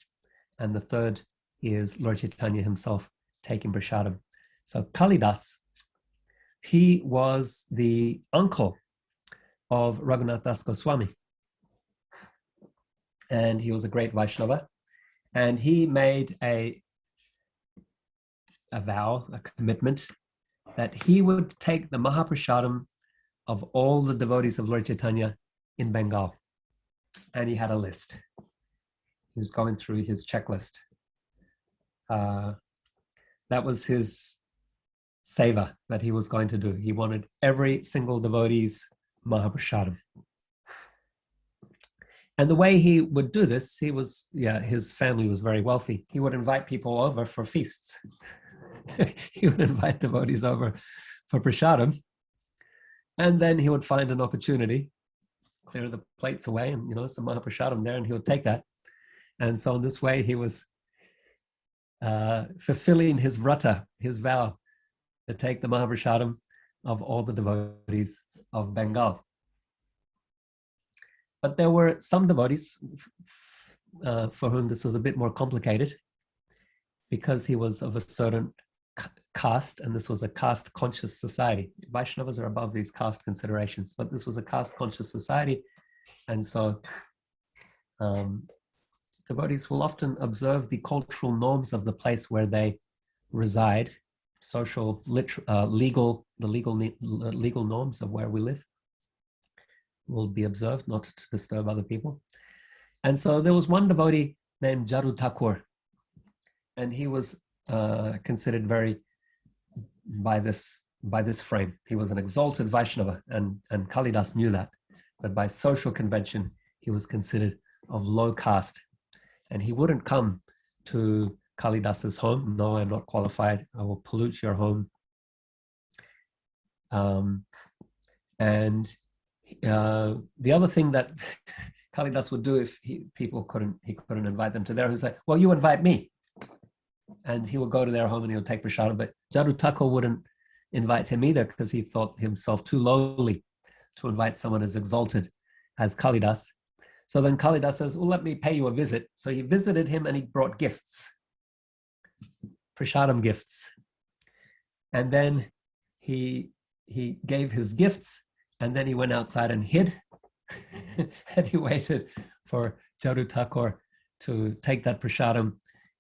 and the third is Lord Chaitanya himself taking prasadam. So Kalidas, he was the uncle of Raghunath Das Goswami, and he was a great Vaishnava, and he made a vow, a commitment, that he would take the Mahaprachadam of all the devotees of Lord Chaitanya in Bengal. And he had a list. He was going through his checklist. That was his seva that he was going to do. He wanted every single devotee's Mahaprachadam. And the way he would do this, his family was very wealthy. He would invite people over for feasts. He would invite devotees over for prasadam, and then he would find an opportunity, clear the plates away, and some Mahaprachadam there, and he would take that. And so in this way, he was fulfilling his vrata, his vow, to take the Mahaprachadam of all the devotees of Bengal. But there were some devotees for whom this was a bit more complicated, because he was of a certain caste, and this was a caste-conscious society. Vaishnavas are above these caste considerations, but this was a caste-conscious society, and so devotees will often observe the cultural norms of the place where they reside, social, legal norms of where we live will be observed, not to disturb other people. And so there was one devotee named Jadu Thakur, and he was considered very, by this frame, he was an exalted Vaishnava, and Kalidas knew that, but by social convention, he was considered of low caste, and he wouldn't come to Kalidas's home. No, I'm not qualified. I will pollute your home. And the other thing that Kalidas would do if he couldn't invite them to there, he'd say, well, you invite me. And he would go to their home and he would take prasadam, but Jadu Thakur wouldn't invite him either, because he thought himself too lowly to invite someone as exalted as Kalidas. So then Kalidas says, well, let me pay you a visit. So he visited him and he brought gifts, prasadam gifts. And then he gave his gifts, and then he went outside and hid. And he waited for Jadu Thakur to take that prasadam,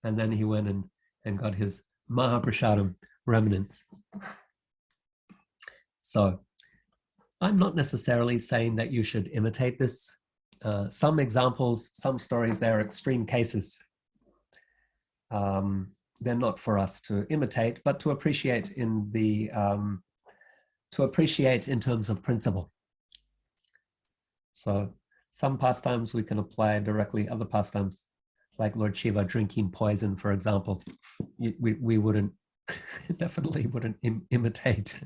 and then he went and got his Mahaprachadam remnants. So I'm not necessarily saying that you should imitate this. Some examples, some stories, they're extreme cases. They're not for us to imitate, but to appreciate in terms of principle. So some pastimes we can apply directly, other pastimes, like Lord Shiva drinking poison, for example, we wouldn't, definitely wouldn't imitate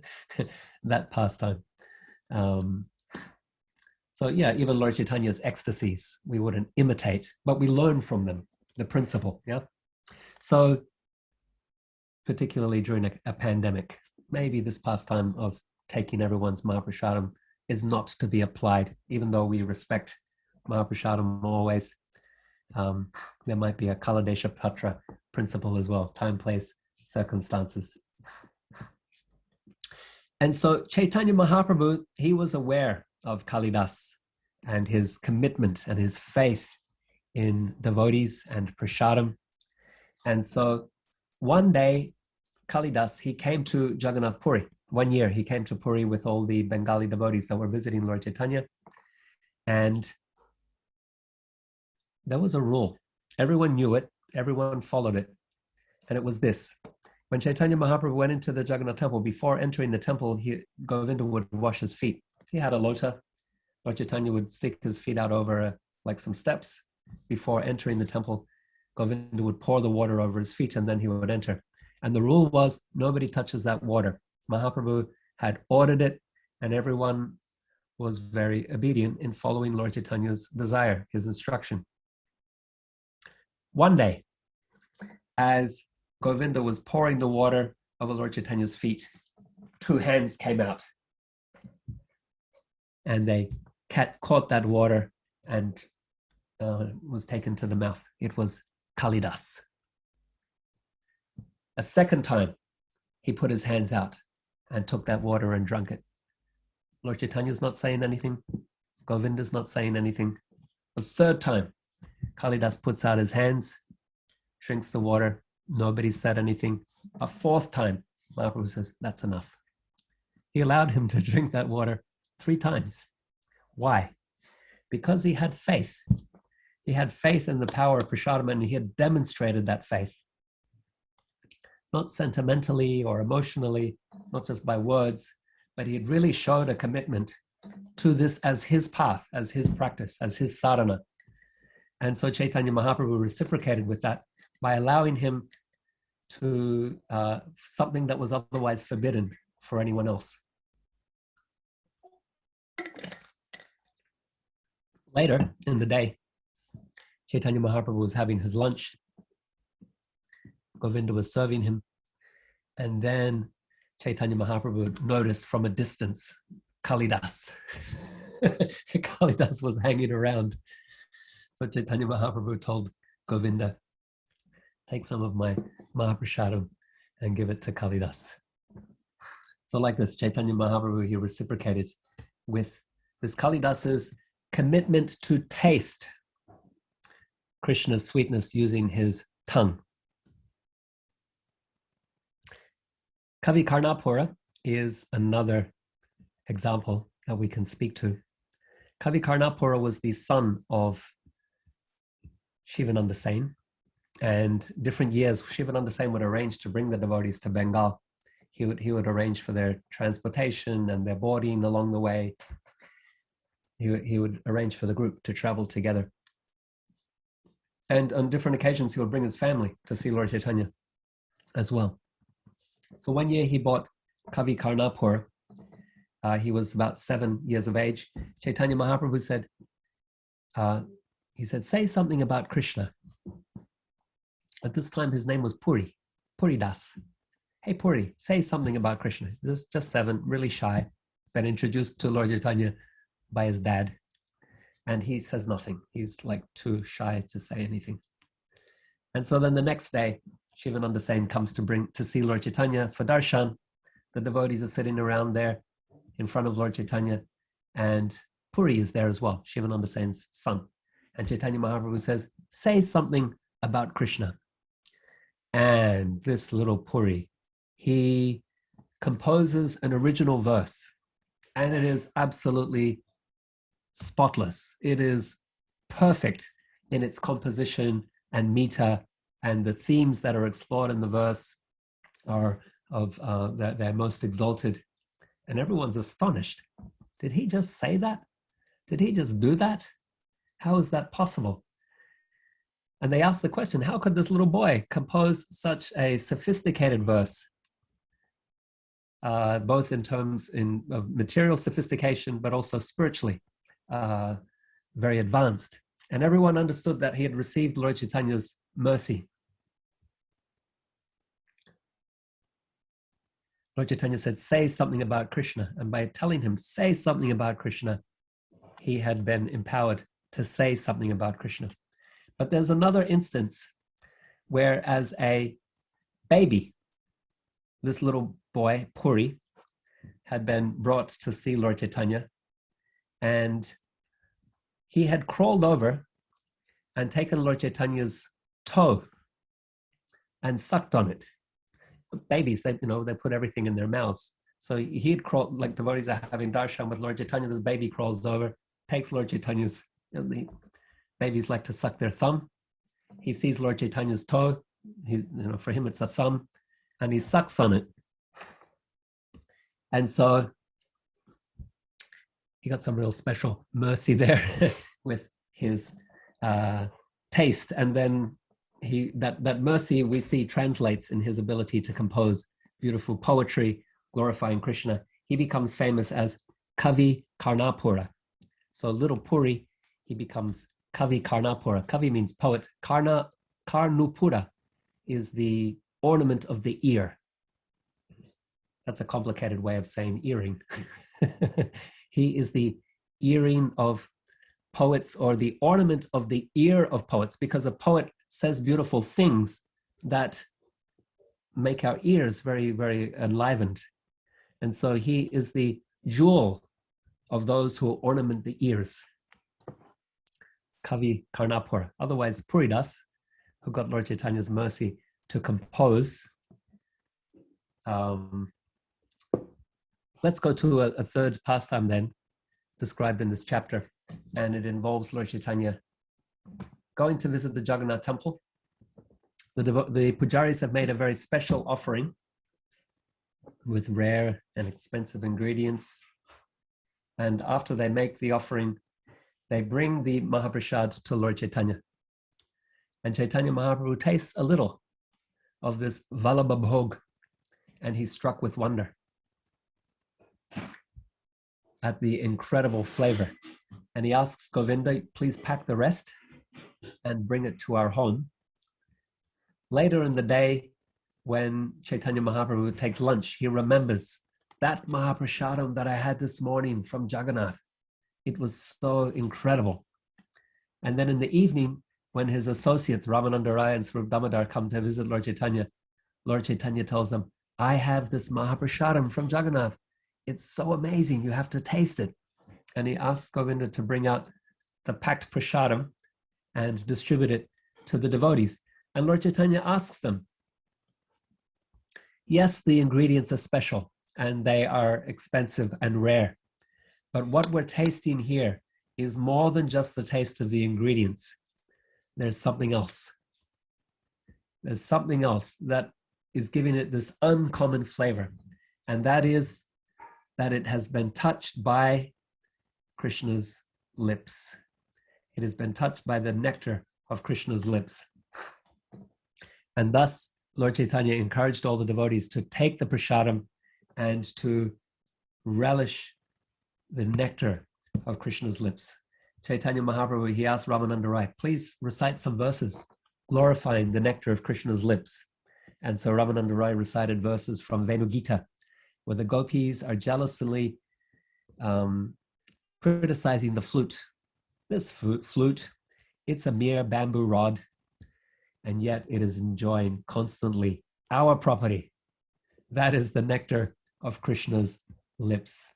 that pastime. So yeah, even Lord Chaitanya's ecstasies, we wouldn't imitate, but we learn from them, the principle, yeah? So particularly during a pandemic, maybe this pastime of taking everyone's Mahaprachadam is not to be applied, even though we respect Mahaprachadam always. There might be a Kaladesha Patra principle as well, time, place, circumstances. And so Chaitanya Mahaprabhu, he was aware of Kalidas and his commitment and his faith in devotees and prasadam. And so one day, Kalidas, he came to Jagannath Puri. One year he came to Puri with all the Bengali devotees that were visiting Lord Chaitanya. And there was a rule. Everyone knew it. Everyone followed it. And it was this. When Chaitanya Mahaprabhu went into the Jagannath temple, before entering the temple, Govinda would wash his feet. He had a lota. Lord Chaitanya would stick his feet out over like some steps. Before entering the temple, Govinda would pour the water over his feet, and then he would enter. And the rule was nobody touches that water. Mahaprabhu had ordered it, and everyone was very obedient in following Lord Chaitanya's desire, his instruction. One day, as Govinda was pouring the water over Lord Chaitanya's feet, two hands came out, and they caught that water and was taken to the mouth. It was Kalidas. A second time, he put his hands out and took that water and drank it. Lord Chaitanya's not saying anything. Govinda's not saying anything. A third time, Kalidas puts out his hands, drinks the water. Nobody said anything. A fourth time, Mahaprabhu says, that's enough. He allowed him to drink that water 3 times. Why? Because he had faith. He had faith in the power of Prasadam, and he had demonstrated that faith. Not sentimentally or emotionally, not just by words, but he had really showed a commitment to this as his path, as his practice, as his sadhana. And so Chaitanya Mahaprabhu reciprocated with that by allowing him to something that was otherwise forbidden for anyone else. Later in the day, Chaitanya Mahaprabhu was having his lunch. Govinda was serving him. And then Chaitanya Mahaprabhu noticed from a distance Kalidas. Kalidas was hanging around. So Chaitanya Mahaprabhu told Govinda, take some of my Mahaprachadam and give it to Kalidas. So like this, Chaitanya Mahaprabhu, he reciprocated with this Kalidas's commitment to taste Krishna's sweetness using his tongue. Kavi Karnapura is another example that we can speak to. Kavi Karnapura was the son of Shivananda Sen, and different years Shivananda Sen would arrange to bring the devotees to Bengal. He would arrange for their transportation and their boarding along the way. He would arrange for the group to travel together. And on different occasions, he would bring his family to see Lord Chaitanya as well. So one year he bought Kavi Karnapur. He was about 7 years of age. Chaitanya Mahaprabhu said, say something about Krishna. At this time, his name was Puri Das. Hey Puri, say something about Krishna. Just 7, really shy, been introduced to Lord Chaitanya by his dad. And he says nothing. He's like too shy to say anything. And so then the next day, Shivananda Sen comes to see Lord Chaitanya for darshan. The devotees are sitting around there in front of Lord Chaitanya, and Puri is there as well, Shivananda Sen's son. And Chaitanya Mahaprabhu says, say something about Krishna. And this little Puri, he composes an original verse, and it is absolutely spotless. It is perfect in its composition and meter, and the themes that are explored in the verse are of they're most exalted. And everyone's astonished. Did he just say that? Did he just do that? How is that possible? And they ask the question, how could this little boy compose such a sophisticated verse? Both in terms of material sophistication, but also spiritually, very advanced. And everyone understood that he had received Lord Chaitanya's mercy. Lord Chaitanya said, say something about Krishna. And by telling him, say something about Krishna, he had been empowered to say something about Krishna. But there's another instance where, as a baby, this little boy, Puri, had been brought to see Lord Chaitanya, and he had crawled over and taken Lord Chaitanya's toe and sucked on it. Babies, they put everything in their mouths. So he had crawled, like devotees are having darshan with Lord Chaitanya, this baby crawls over, takes Lord Chaitanya's, babies like to suck their thumb. He sees Lord Chaitanya's toe, for him it's a thumb, and he sucks on it. And so he got some real special mercy there with his taste. And then that mercy we see translates in his ability to compose beautiful poetry glorifying Krishna. He becomes famous as Kavi Karnapura. So little Puri, he becomes Kavi Karnapura. Kavi means poet. Karnupura is the ornament of the ear. That's a complicated way of saying earring. He is the earring of poets, or the ornament of the ear of poets, because a poet says beautiful things that make our ears very, very enlivened. And so he is the jewel of those who ornament the ears. Kavi Karnapur, otherwise Puridas, who got Lord Chaitanya's mercy to compose. Let's go to a third pastime then, described in this chapter, and it involves Lord Chaitanya going to visit the Jagannath temple. The pujaris have made a very special offering with rare and expensive ingredients, and after they make the offering, they bring the Mahaprasad to Lord Chaitanya. And Chaitanya Mahaprabhu tastes a little of this Vallabha Bhog, and he's struck with wonder at the incredible flavor. And he asks Govinda, please pack the rest and bring it to our home. Later in the day, when Chaitanya Mahaprabhu takes lunch, he remembers that Mahaprachadam that I had this morning from Jagannath. It was so incredible. And then in the evening, when his associates, Ramananda Rai and Swarup Damodar, come to visit Lord Chaitanya tells them, I have this Mahaprachadam from Jagannath. It's so amazing, you have to taste it. And he asks Govinda to bring out the packed prashadam and distribute it to the devotees. And Lord Chaitanya asks them, yes, the ingredients are special and they are expensive and rare, but what we're tasting here is more than just the taste of the ingredients. There's something else. There's something else that is giving it this uncommon flavor, and that is that it has been touched by Krishna's lips. It has been touched by the nectar of Krishna's lips. And thus, Lord Chaitanya encouraged all the devotees to take the prasadam and to relish the nectar of Krishna's lips. Chaitanya Mahaprabhu, he asked Ramananda Rai, please recite some verses glorifying the nectar of Krishna's lips. And so Ramananda Rai recited verses from Venu Gita, where the gopis are jealously criticizing the flute. This flute, it's a mere bamboo rod, and yet it is enjoying constantly our property. That is the nectar of Krishna's lips.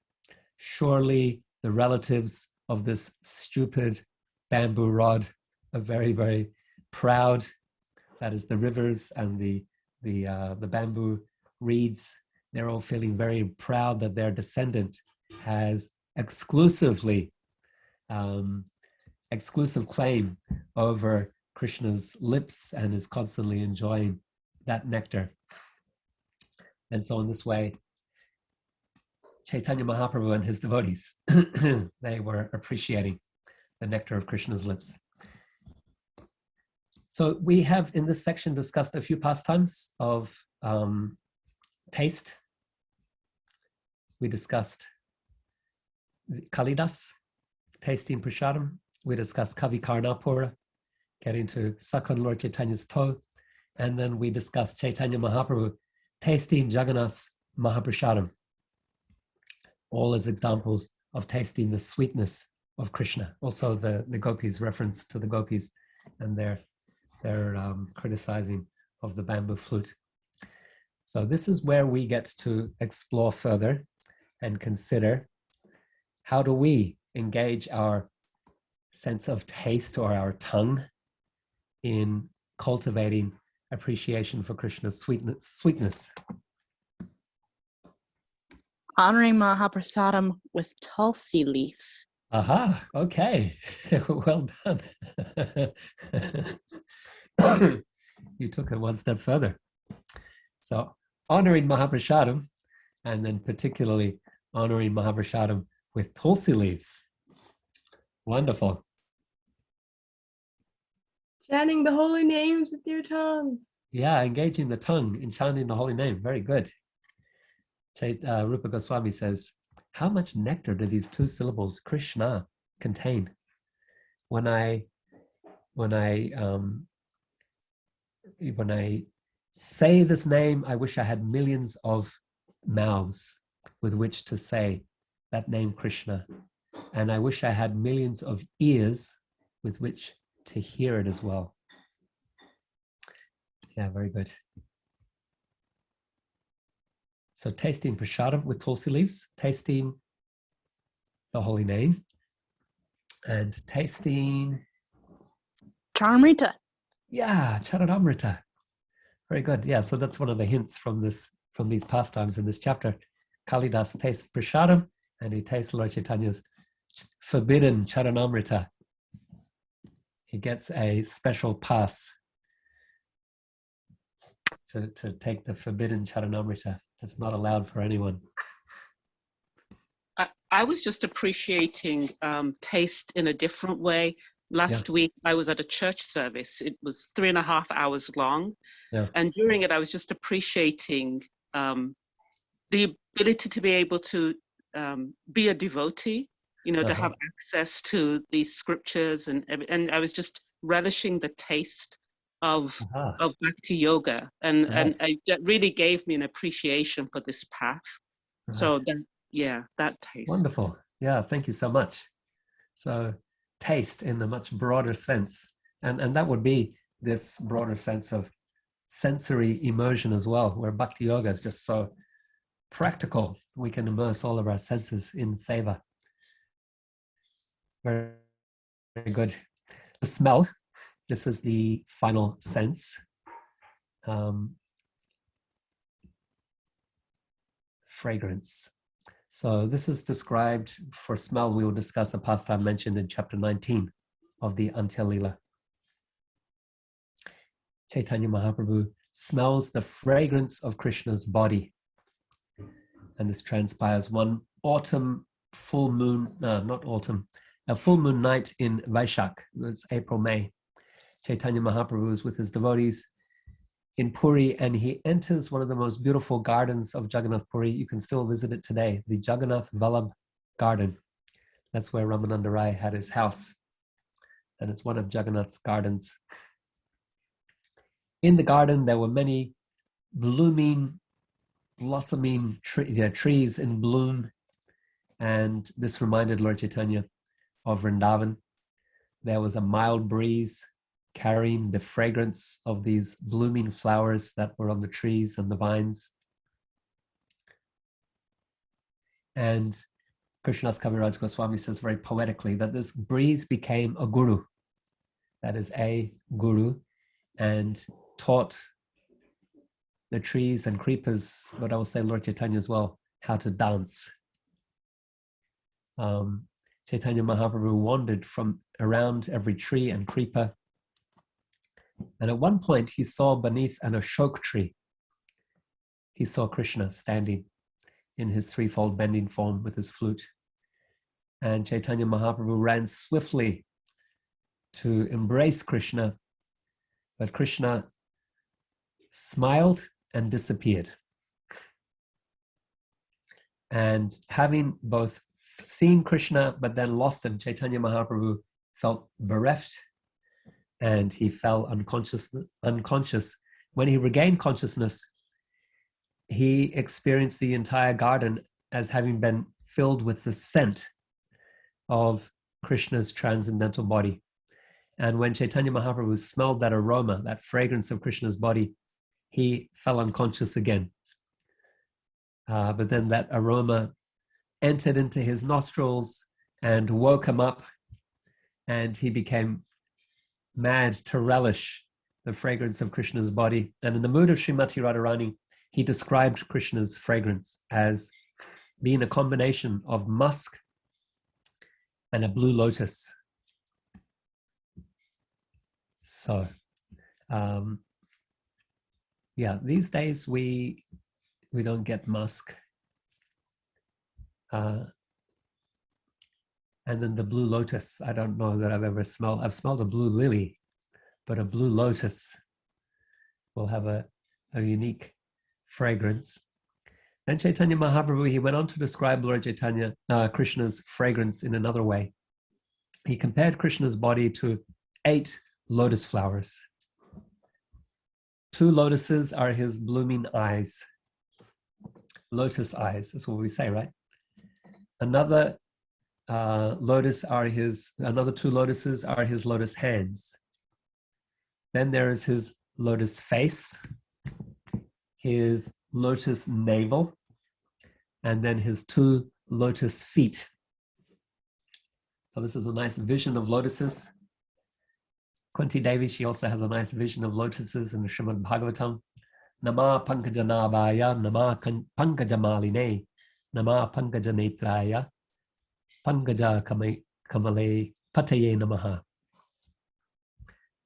Surely the relatives of this stupid bamboo rod are very, very proud. That is the rivers and the bamboo reeds. They're all feeling very proud that their descendant has exclusive claim over Krishna's lips and is constantly enjoying that nectar. And so in this way, Chaitanya Mahaprabhu and his devotees, they were appreciating the nectar of Krishna's lips. So we have in this section discussed a few pastimes of taste. We discussed Kalidas, tasting prasadam. We discussed Kavi Karnapura, getting to suck on Lord Chaitanya's toe. And then we discussed Chaitanya Mahaprabhu, tasting Jagannath's Mahaprachadam. All as examples of tasting the sweetness of Krishna. Also the gopis, reference to the gopis and their criticizing of the bamboo flute. So this is where we get to explore further and consider, how do we engage our sense of taste or our tongue in cultivating appreciation for Krishna's sweetness. Honoring Mahaprasadam with tulsi leaf. Aha, okay. Well done. You took it one step further. So honoring Mahaprasadam, and then particularly honoring Mahaprasadam with tulsi leaves. Wonderful. Chanting the holy names with your tongue. Yeah, engaging the tongue in chanting the holy name. Very good. Rupa Goswami says, how much nectar do these two syllables Krishna contain? When I say this name, I wish I had millions of mouths with which to say that name Krishna. And I wish I had millions of ears with which to hear it as well. Yeah, very good. So tasting prasadam with tulsi leaves, tasting the holy name, and tasting, Charamrita. yeah, charanamrita. Very good. Yeah, so that's one of the hints from these pastimes in this chapter. Kalidas tastes prasadam, and he tastes Lord Chaitanya's forbidden charanamrita. He gets a special pass to take the forbidden charanamrita. That's not allowed for anyone. I was just appreciating taste in a different way. Last week, I was at a church service. It was 3.5 hours long. Yeah. And during it, I was just appreciating the ability to be able to be a devotee, you know, to have access to these scriptures. And I was just relishing the taste of Bhakti Yoga. And that really gave me an appreciation for this path. Right. So then, yeah, that taste. Wonderful. Yeah, thank you so much. So taste in a much broader sense. And that would be this broader sense of sensory immersion as well, where Bhakti Yoga is just so practical. We can immerse all of our senses in seva. Very, very good. The smell, this is the final sense. Fragrance. So this is described for smell. We will discuss a pastime mentioned in chapter 19 of the Antya-lila. Chaitanya Mahaprabhu smells the fragrance of Krishna's body. And this transpires one autumn full moon, not autumn, a full moon night in Vaishak. It's April, May. Chaitanya Mahaprabhu is with his devotees in Puri, and he enters one of the most beautiful gardens of Jagannath Puri. You can still visit it today, the Jagannath Vallabh Garden. That's where Ramananda Rai had his house. And it's one of Jagannath's gardens. In the garden, there were many blossoming trees in bloom. And this reminded Lord Chaitanya of Vrindavan. There was a mild breeze carrying the fragrance of these blooming flowers that were on the trees and the vines. And Krishnadas Kaviraj Goswami says very poetically that this breeze became a guru, that is a guru, and taught the trees and creepers, but I will say Lord Chaitanya as well, how to dance. Chaitanya Mahaprabhu wandered from around every tree and creeper. And at one point, he saw beneath an ashok tree, he saw Krishna standing in his threefold bending form with his flute. And Chaitanya Mahaprabhu ran swiftly to embrace Krishna, but Krishna smiled and disappeared. And having both seen Krishna but then lost him, Chaitanya Mahaprabhu felt bereft, and he fell unconscious. When he regained consciousness, he experienced the entire garden as having been filled with the scent of Krishna's transcendental body. And when Chaitanya Mahaprabhu smelled that aroma, that fragrance of Krishna's body, he fell unconscious again. But then that aroma entered into his nostrils and woke him up, and he became mad to relish the fragrance of Krishna's body. And in the mood of Srimati Radharani, he described Krishna's fragrance as being a combination of musk and a blue lotus. So, these days we don't get musk. And then the blue lotus, I don't know that I've ever smelled. I've smelled a blue lily, but a blue lotus will have a unique fragrance. Then Chaitanya Mahaprabhu, he went on to describe Lord Chaitanya, Krishna's fragrance in another way. He compared Krishna's body to 8 lotus flowers. 2 lotuses are his blooming eyes. Lotus eyes, that's what we say, right? Another 2 lotuses are his lotus hands. Then there is his lotus face, his lotus navel, and then his 2 lotus feet. So this is a nice vision of lotuses. Kunti Devi, she also has a nice vision of lotuses in the Srimad Bhagavatam. Nama Pankajanabhaya, Nama Pankajamaline, Nama Pankajanetraya, Pankaja Kamale Pataye Namaha.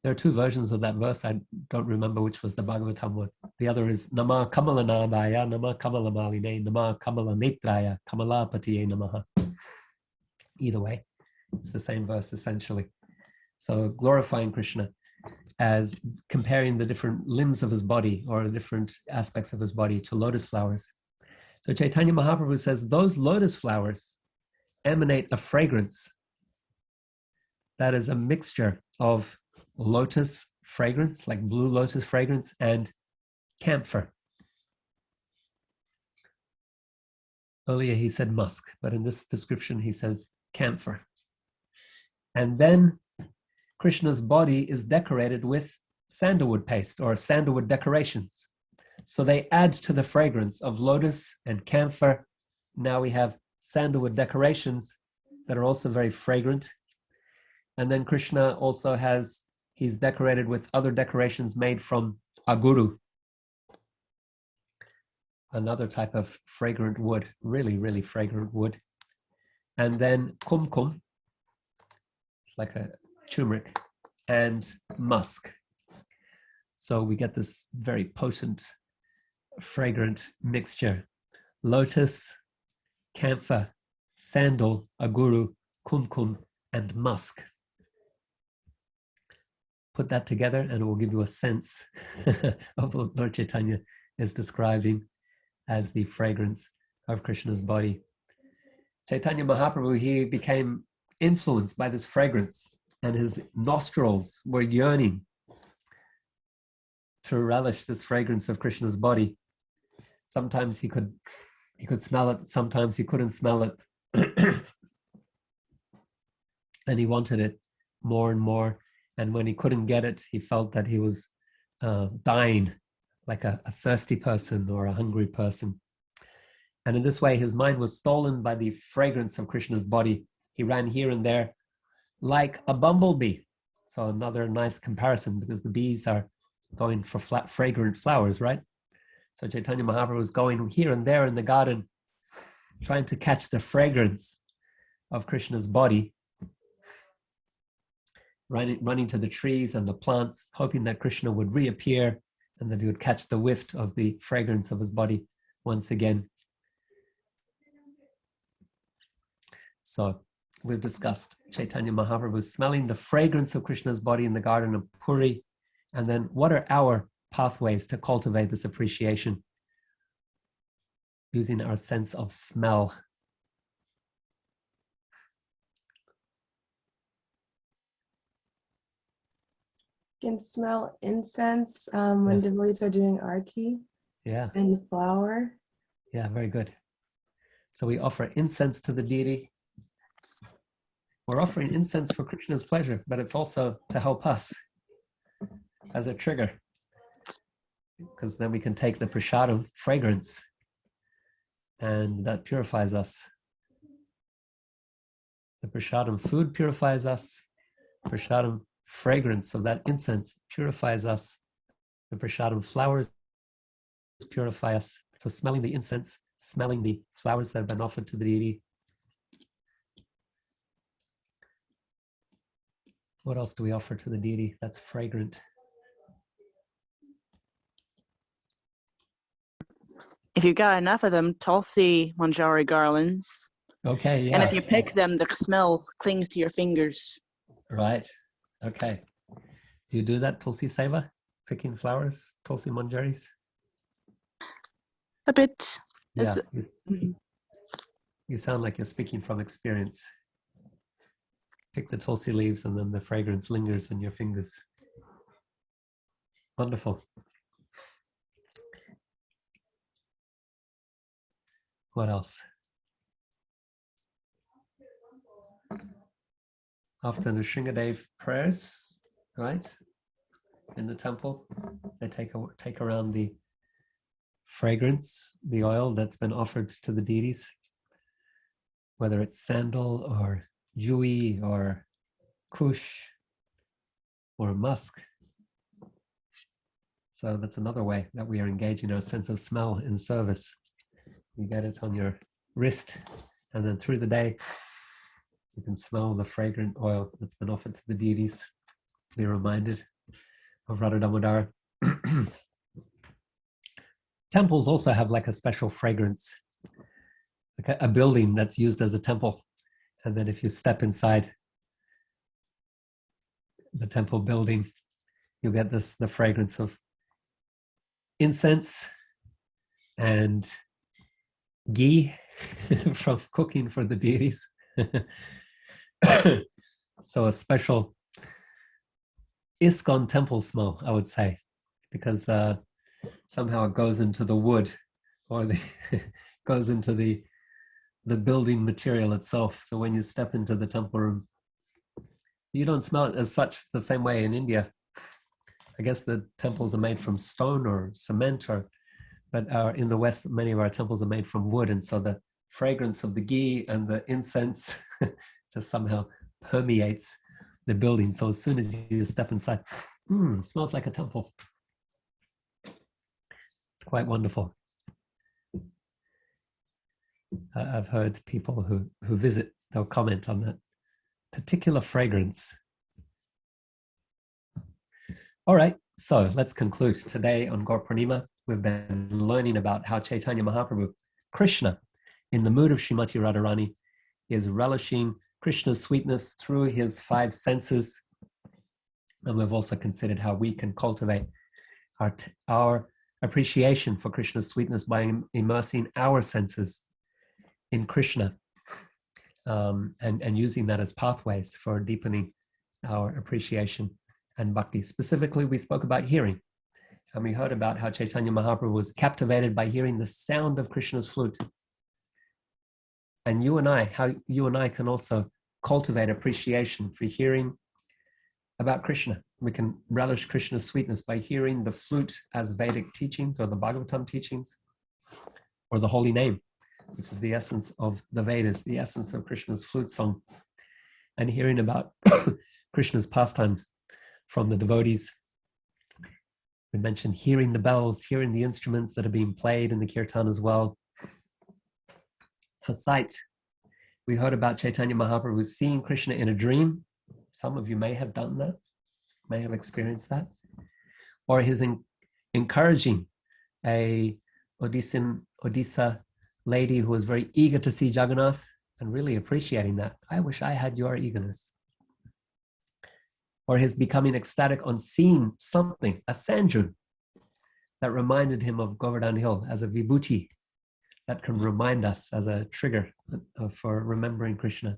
There are 2 versions of that verse. I don't remember which was the Bhagavatam one. The other is Nama Kamalanabhaya, Nama Kamalamaline, Nama Kamalanetraya, Kamala Pataye Namaha. Either way, it's the same verse essentially. So glorifying Krishna as comparing the different limbs of his body or the different aspects of his body to lotus flowers. So Chaitanya Mahaprabhu says those lotus flowers emanate a fragrance that is a mixture of lotus fragrance, like blue lotus fragrance, and camphor. Earlier he said musk, but in this description he says camphor. And then Krishna's body is decorated with sandalwood paste or sandalwood decorations. So they add to the fragrance of lotus and camphor. Now we have sandalwood decorations that are also very fragrant. And then Krishna also he's decorated with other decorations made from aguru, another type of fragrant wood, really, really fragrant wood. And then kumkum, it's like a turmeric, and musk. So we get this very potent, fragrant mixture. Lotus, camphor, sandal, aguru, kumkum, and musk. Put that together and it will give you a sense of what Lord Chaitanya is describing as the fragrance of Krishna's body. Chaitanya Mahaprabhu, he became influenced by this fragrance, and his nostrils were yearning to relish this fragrance of Krishna's body. Sometimes he could smell it, sometimes he couldn't smell it. And he wanted it more and more. And when he couldn't get it, he felt that he was dying, like a thirsty person or a hungry person. And in this way, his mind was stolen by the fragrance of Krishna's body. He ran here and there like a bumblebee. So another nice comparison, because the bees are going for fragrant flowers, right? So Chaitanya Mahaprabhu was going here and there in the garden, trying to catch the fragrance of Krishna's body, running to the trees and the plants, hoping that Krishna would reappear and that he would catch the whiff of the fragrance of his body once again. So we've discussed Chaitanya Mahaprabhu smelling the fragrance of Krishna's body in the garden of Puri. And then what are our pathways to cultivate this appreciation? Using our sense of smell. You can smell incense when devotees are doing arti. Yeah. And the flower. Yeah, very good. So we offer incense to the deity. We're offering incense for Krishna's pleasure, but it's also to help us as a trigger, because then we can take the prasadam fragrance and that purifies us. The prasadam food purifies us. Prasadam fragrance of that incense purifies us. The prasadam flowers purify us. So smelling the incense, smelling the flowers that have been offered to the deity. What else do we offer to the deity that's fragrant? If you got enough of them, Tulsi Manjari garlands. Okay, yeah. And if you pick them, the smell clings to your fingers. Right. Okay. Do you do that, Tulsi Seva? Picking flowers, Tulsi Manjaris? A bit. Yeah. You sound like you're speaking from experience. Pick the Tulsi leaves and then the fragrance lingers in your fingers. Wonderful. What else? After the Shringadev prayers, right? in the temple. They take around the fragrance, the oil that's been offered to the deities, whether it's sandal or dewy or kush or musk. So that's another way that we are engaging our sense of smell in service. You get it on your wrist, and then through the day, you can smell the fragrant oil that's been offered to the deities. Be reminded of Radha Damodara. Temples also have like a special fragrance, like a building that's used as a temple. And then if you step inside the temple building, you get the fragrance of incense and ghee from cooking for the deities. So a special ISKCON temple smell, I would say, because somehow it goes into the wood, or goes into the building material itself. So when you step into the temple room, you don't smell it as such the same way in India. I guess the temples are made from stone or cement, but in the West, many of our temples are made from wood, and so the fragrance of the ghee and the incense just somehow permeates the building. So as soon as you step inside, it smells like a temple. It's quite wonderful. I've heard people who visit, they'll comment on that particular fragrance. All right, so let's conclude. Today on Gaura Purnima, we've been learning about how Chaitanya Mahaprabhu, Krishna, in the mood of Srimati Radharani, is relishing Krishna's sweetness through his 5 senses. And we've also considered how we can cultivate our appreciation for Krishna's sweetness by immersing our senses in Krishna, and using that as pathways for deepening our appreciation and bhakti. Specifically, we spoke about hearing, and we heard about how Chaitanya Mahaprabhu was captivated by hearing the sound of Krishna's flute. And how you and I can also cultivate appreciation for hearing about Krishna. We can relish Krishna's sweetness by hearing the flute as Vedic teachings, or the Bhagavatam teachings, or the holy name, which is the essence of the Vedas, the essence of Krishna's flute song, and hearing about Krishna's pastimes from the devotees. We mentioned hearing the bells, hearing the instruments that are being played in the kirtan as well. For sight, we heard about Chaitanya Mahaprabhu seeing Krishna in a dream. Some of you may have done that, may have experienced that. Or his encouraging a Odisha lady who was very eager to see Jagannath, and really appreciating that. I wish I had your eagerness. Or his becoming ecstatic on seeing something, a sandjun, that reminded him of Govardhan Hill as a vibhuti, that can remind us as a trigger for remembering Krishna.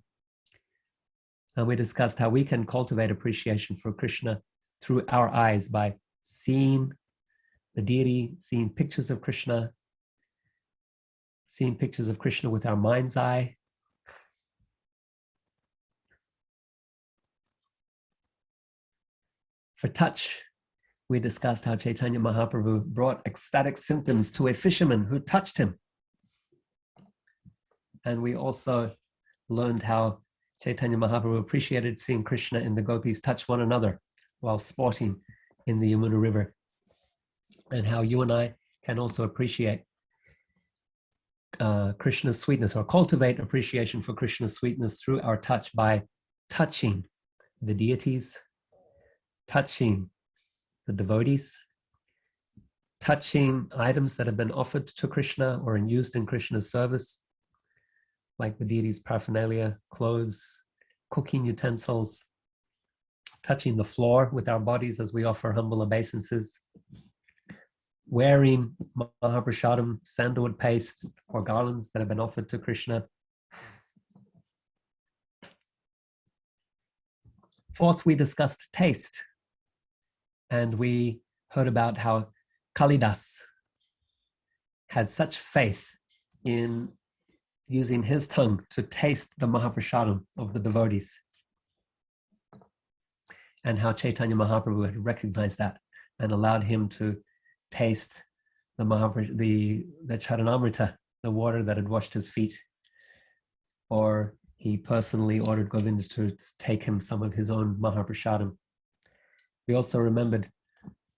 And we discussed how we can cultivate appreciation for Krishna through our eyes by seeing the deity, seeing pictures of Krishna, seeing pictures of Krishna with our mind's eye. For touch, we discussed how Chaitanya Mahaprabhu brought ecstatic symptoms to a fisherman who touched him. And we also learned how Chaitanya Mahaprabhu appreciated seeing Krishna and the gopis touch one another while sporting in the Yamuna River. And how you and I can also appreciate Krishna's sweetness, or cultivate appreciation for Krishna's sweetness through our touch by touching the deities, touching the devotees, touching items that have been offered to Krishna or used in Krishna's service, like the deities' paraphernalia, clothes, cooking utensils, touching the floor with our bodies as we offer humble obeisances, wearing Mahaprachadam, sandalwood paste, or garlands that have been offered to Krishna. Fourth, we discussed taste. And we heard about how Kalidas had such faith in using his tongue to taste the Mahaprachadam of the devotees. And how Chaitanya Mahaprabhu had recognized that and allowed him to taste the Charanamrita, the water that had washed his feet. Or he personally ordered Govinda to take him some of his own Mahaprachadam. We also remembered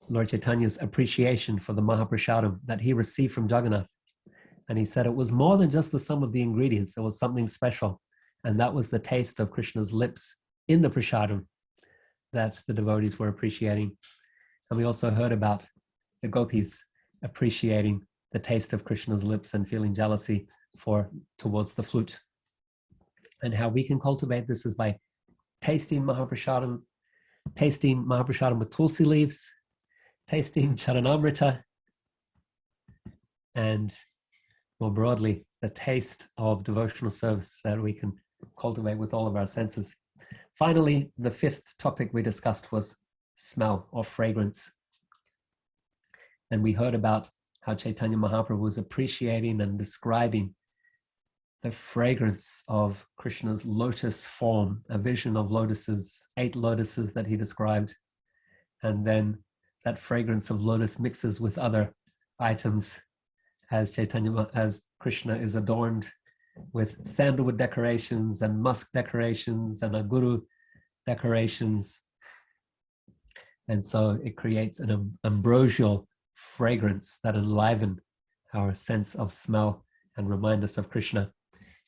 Lord Chaitanya's appreciation for the Mahaprachadam that he received from Jagannath. And he said it was more than just the sum of the ingredients. There was something special. And that was the taste of Krishna's lips in the prashadam that the devotees were appreciating. And we also heard about the gopis appreciating the taste of Krishna's lips and feeling jealousy towards the flute. And how we can cultivate this is by tasting Mahaprachadam with tulsi leaves, tasting Charanamrita, and more broadly, the taste of devotional service that we can cultivate with all of our senses. Finally, the fifth topic we discussed was smell or fragrance. And we heard about how Chaitanya Mahaprabhu was appreciating and describing the fragrance of Krishna's lotus form, a vision of lotuses, 8 lotuses that he described. And then that fragrance of lotus mixes with other items as Krishna is adorned with sandalwood decorations and musk decorations and aguru decorations. And so it creates an ambrosial fragrance that enliven our sense of smell and remind us of Krishna.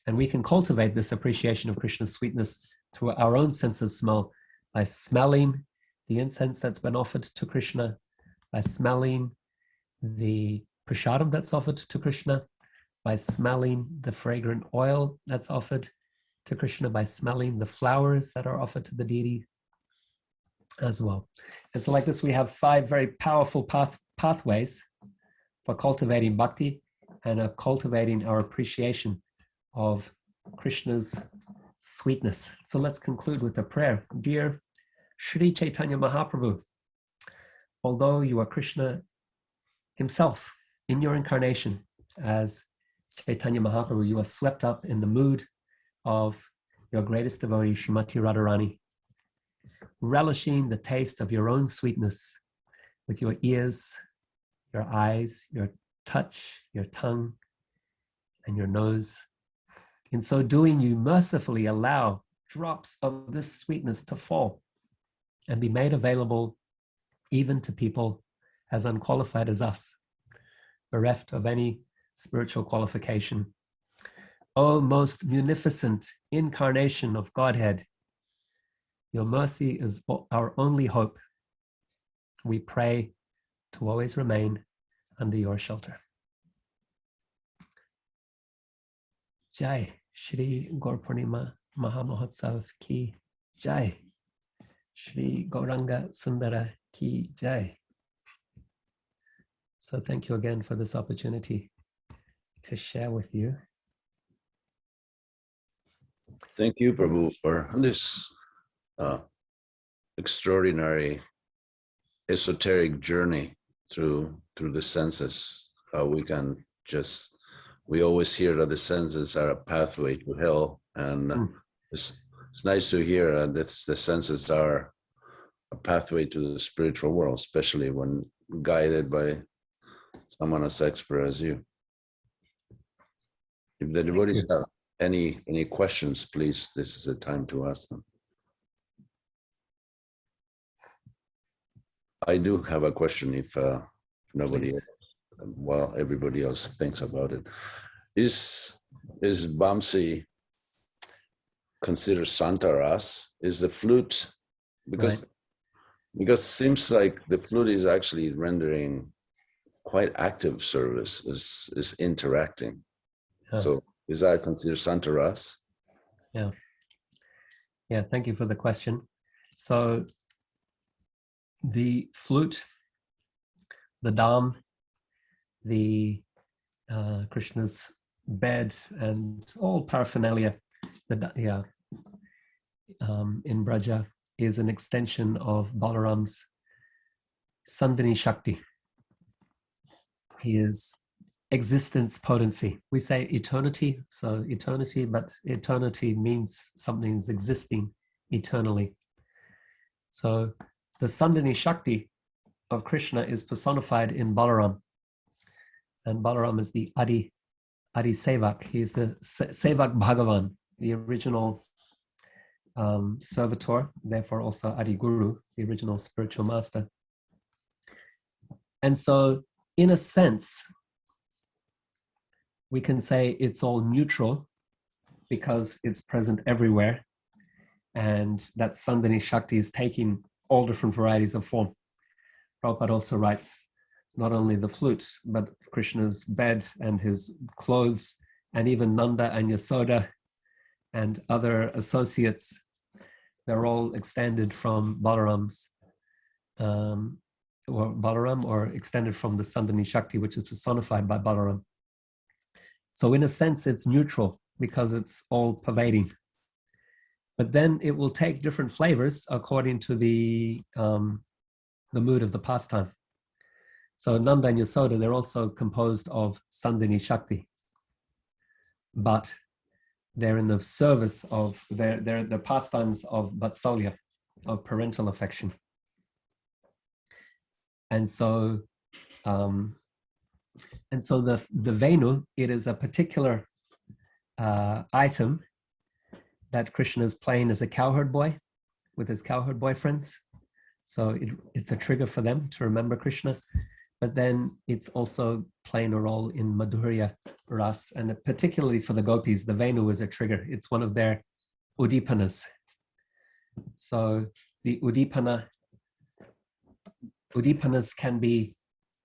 And we can cultivate this appreciation of Krishna's sweetness through our own sense of smell by smelling the incense that's been offered to Krishna, by smelling the prashadam that's offered to Krishna, by smelling the fragrant oil that's offered to Krishna, by smelling the flowers that are offered to the deity as well. And so like this, we have 5 very powerful pathways for cultivating bhakti and cultivating our appreciation of Krishna's sweetness. So let's conclude with a prayer. Dear Sri Chaitanya Mahaprabhu, although you are Krishna himself in your incarnation as Chaitanya Mahaprabhu, you are swept up in the mood of your greatest devotee, Srimati Radharani, relishing the taste of your own sweetness with your ears, your eyes, your touch, your tongue, and your nose. In so doing, you mercifully allow drops of this sweetness to fall and be made available even to people as unqualified as us, bereft of any spiritual qualification. O most munificent incarnation of Godhead, your mercy is our only hope. We pray to always remain under your shelter. Jai Shri Gaur Purnima Mahamahotsav ki Jai. Shri Gauranga Sundara ki Jai. So thank you again for this opportunity to share with you. Thank you, Prabhu, for this extraordinary esoteric journey through the senses. How we always hear that the senses are a pathway to hell, and it's nice to hear that the senses are a pathway to the spiritual world, especially when guided by someone as expert as you. If the devotees have any questions, please, this is the time to ask them. I do have a question if nobody else, while everybody else thinks about it. Is Bamsi considered Santaras? Is the flute, because it seems like the flute is actually rendering quite active service, is interacting. Huh. So is that considered Santaras? Yeah, thank you for the question. So the flute, the dham, the Krishna's bed, and all paraphernalia in Braja is an extension of Balaram's Sandhini Shakti, his existence potency. We say eternity, so eternity, but eternity means something's existing eternally. So the Sandhini Shakti of Krishna is personified in Balaram. And Balaram is the Adi Sevak. He is the Sevak Bhagavan, the original servitor, therefore also Adi Guru, the original spiritual master. And so, in a sense, we can say it's all neutral because it's present everywhere, and that Sandhini Shakti is taking all different varieties of form. Prabhupada also writes not only the flute, but Krishna's bed and his clothes, and even Nanda and Yasoda and other associates. They're all extended from Balaram's, or Balaram, or extended from the Sandhini Shakti, which is personified by Balaram. So in a sense, it's neutral because it's all pervading. But then it will take different flavors according to the mood of the pastime. So Nanda and Yasoda, they're also composed of Sandhini Shakti, but they're in the service of their pastimes of Vatsalya, of parental affection. And so the Venu, it is a particular item that Krishna is playing as a cowherd boy with his cowherd boyfriends. So it's a trigger for them to remember Krishna. But then it's also playing a role in Madhurya Ras, and particularly for the gopis, the Venu is a trigger. It's one of their Udipanas. So the Udipanas can be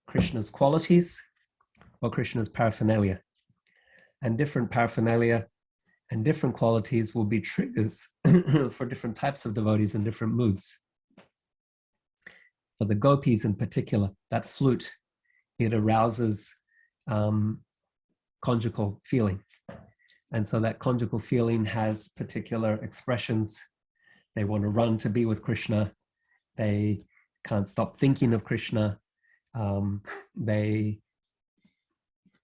Krishna's qualities or Krishna's paraphernalia. And different paraphernalia and different qualities will be triggers for different types of devotees in different moods. For the gopis in particular, that flute, it arouses conjugal feeling. And so that conjugal feeling has particular expressions. They want to run to be with Krishna. They can't stop thinking of Krishna. There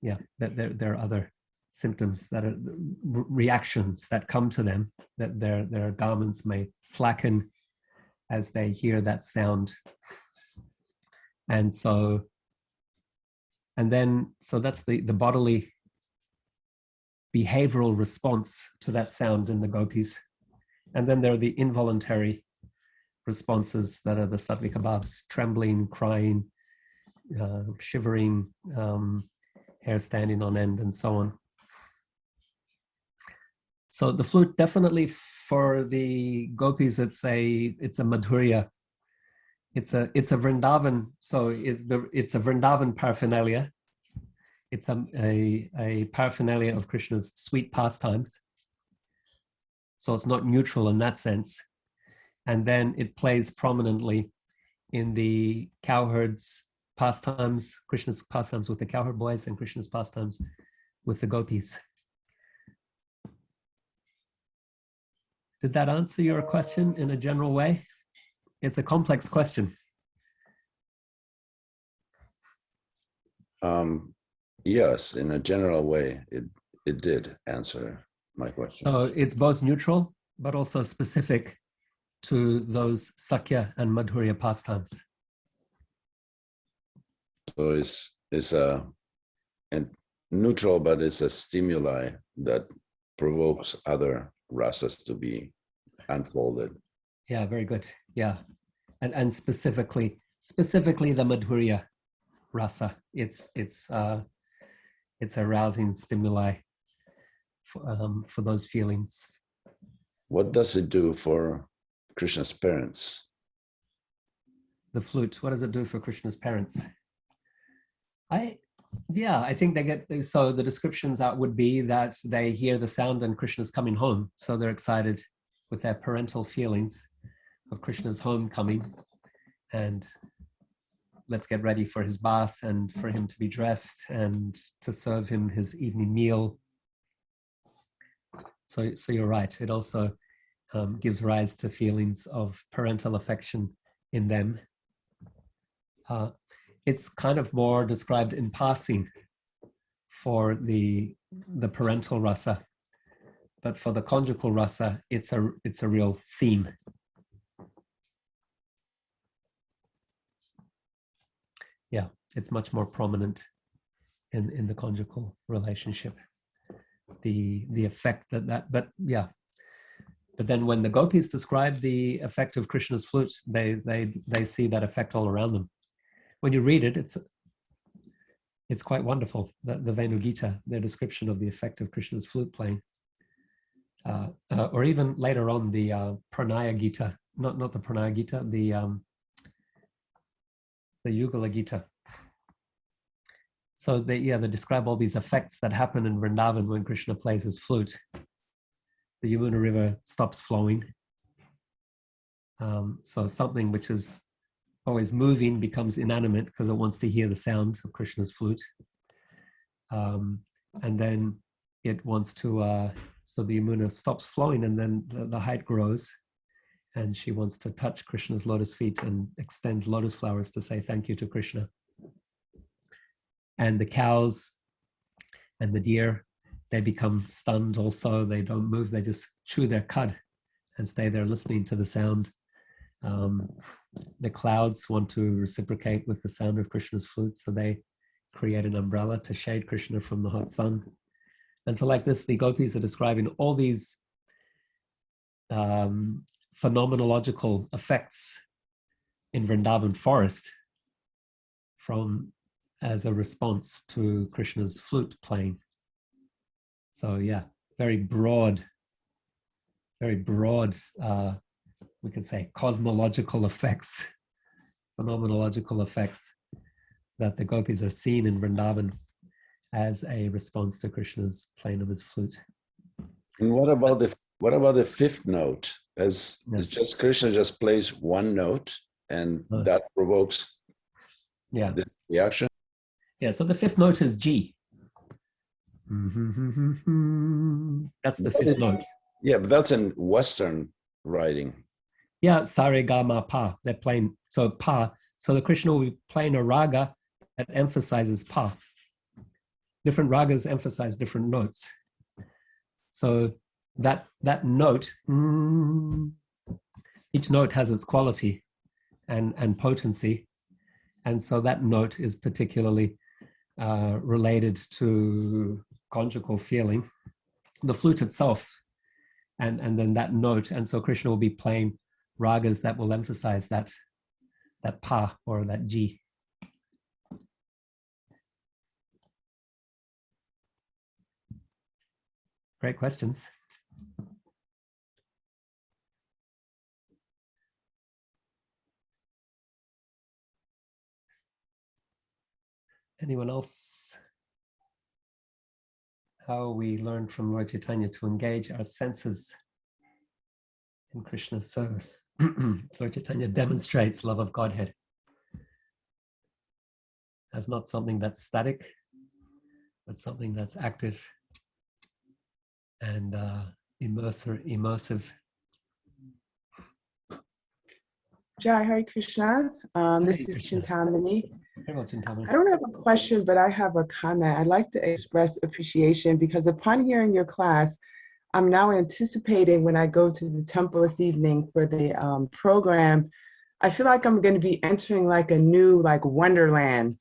are other symptoms that are reactions that come to them, that their garments may slacken as they hear that sound. And so that's the bodily behavioral response to that sound in the gopis. And then there are the involuntary responses that are the sattvika bhavs: trembling, crying, shivering, hair standing on end, and so on. So the flute, definitely for the gopis, it's a Madhurya. It's a Vrindavan. So it's a Vrindavan paraphernalia. It's a paraphernalia of Krishna's sweet pastimes. So it's not neutral in that sense. And then it plays prominently in the cowherds' pastimes, Krishna's pastimes with the cowherd boys and Krishna's pastimes with the gopis. Did that answer your question in a general way? It's a complex question. Yes, in a general way, it did answer my question. So it's both neutral, but also specific to those Sakya and Madhurya pastimes. So it's a neutral, but it's a stimuli that provokes other rasas to be unfolded. Yeah, very good. Yeah, and specifically the Madhurya rasa. It's arousing stimuli for those feelings. What does it do for Krishna's parents? The flute. What does it do for Krishna's parents? I think they get, so the descriptions out would be that they hear the sound and Krishna's coming home. So they're excited with their parental feelings of Krishna's homecoming, and let's get ready for his bath and for him to be dressed and to serve him his evening meal. So you're right. It also gives rise to feelings of parental affection in them. It's kind of more described in passing for the parental rasa, but for the conjugal rasa, it's a real theme. it's much more prominent in the conjugal relationship. The effect but then when the gopis describe the effect of Krishna's flute, they see that effect all around them. When you read it, it's quite wonderful. The Venu Gita, their description of the effect of Krishna's flute playing, or even later on the Pranaya Gita, not the Pranaya Gita, the Yugala Gita. So they describe all these effects that happen in Vrindavan when Krishna plays his flute. The Yamuna River stops flowing. So something which is always moving becomes inanimate because it wants to hear the sound of Krishna's flute. And then it wants to, so the Yamuna stops flowing, and then the height grows, and she wants to touch Krishna's lotus feet and extends lotus flowers to say thank you to Krishna. And the cows and the deer, they become stunned also. They don't move, they just chew their cud and stay there listening to the sound. The clouds want to reciprocate with the sound of Krishna's flute, so they create an umbrella to shade Krishna from the hot sun. And so like this, the gopis are describing all these phenomenological effects in Vrindavan forest as a response to Krishna's flute playing. So yeah, very broad, we could say cosmological effects, phenomenological effects that the gopis are seeing in Vrindavan as a response to Krishna's playing of his flute. And what about the fifth note? As just Krishna just plays one note, and that provokes the action. Yeah, so the fifth note is G. That's the fifth note. Yeah, but that's in Western writing. Yeah, sare ga ma pa. They're playing so pa. So the Krishna will be playing a raga that emphasizes pa. Different ragas emphasize different notes. So that note, each note has its quality and potency, and so that note is particularly related to conjugal feeling, the flute itself, and then that note. And so Krishna will be playing ragas that will emphasize that pa or that G. Great questions. Anyone else? How we learn from Lord Chaitanya to engage our senses in Krishna's service. Lord Chaitanya demonstrates love of Godhead as not something that's static, but something that's active and immersive. Jai Hare Krishna. This is Krishna. Chintamani. Hello, Chintamani. I don't have a question, but I have a comment. I'd like to express appreciation because upon hearing your class, I'm now anticipating when I go to the temple this evening for the program. I feel like I'm going to be entering like a new wonderland.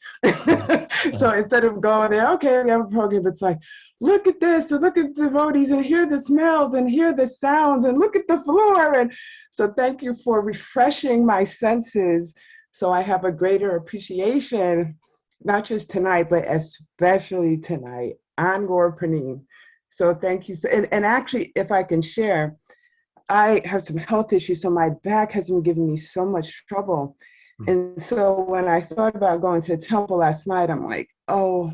So instead of going there, okay, we have a program, it's like, look at this, and look at the devotees, and hear the smells, and hear the sounds, and look at the floor. And so thank you for refreshing my senses so I have a greater appreciation, not just tonight, but especially tonight on Gaura Purnima. So thank you. And actually, if I can share, I have some health issues, so my back has been giving me so much trouble. And so when I thought about going to the temple last night, I'm like, oh,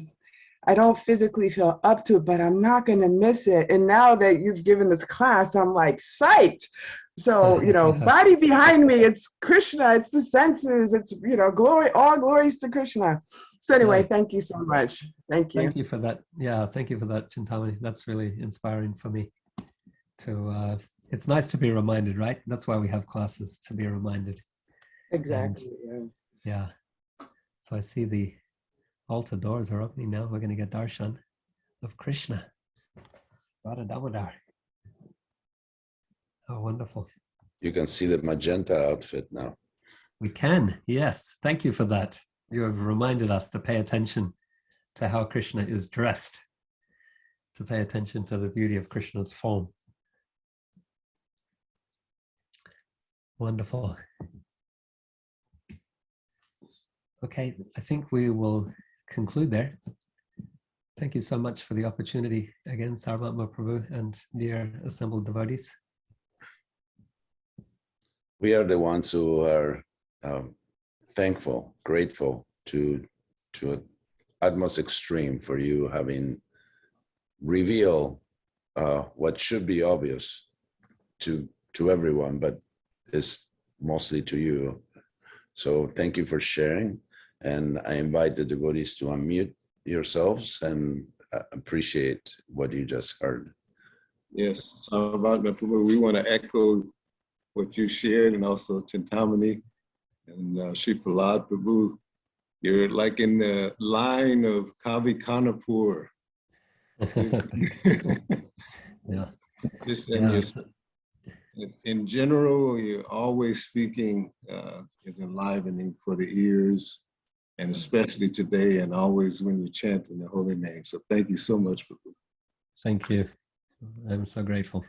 I don't physically feel up to it, but I'm not going to miss it. And now that you've given this class, I'm like psyched. So, body behind me, it's Krishna, it's the senses, it's, glory, all glories to Krishna. So anyway, thank you so much. Thank you. Thank you for that. Yeah, thank you for that, Chintamani. That's really inspiring for me to, it's nice to be reminded, right? That's why we have classes, to be reminded. Exactly. Yeah. So I see the altar doors are opening now. We're going to get Darshan of Krishna. Radha Damodar. Oh, wonderful. You can see the magenta outfit now. We can. Yes. Thank you for that. you have reminded us to pay attention to how Krishna is dressed, to pay attention to the beauty of Krishna's form. Wonderful. Okay, I think we will conclude there. Thank you so much for the opportunity again, Sarvatma Prabhu and dear assembled devotees. We are the ones who are thankful, grateful to utmost extreme for you having revealed what should be obvious to everyone, but is mostly to you. So thank you for sharing, and I invite the devotees to unmute yourselves and appreciate what you just heard. Yes, Sarvatma Prabhu, we want to echo what you shared, and also Chintamani and Sri Prahlada Prabhu. You're like in the line of Kavi Kanapur. Yeah. Just Yeah, in general, you're always speaking is enlivening for the ears, and especially today, and always when you chant in the holy name. So thank you so much, Prabhu. thank you. I'm so grateful.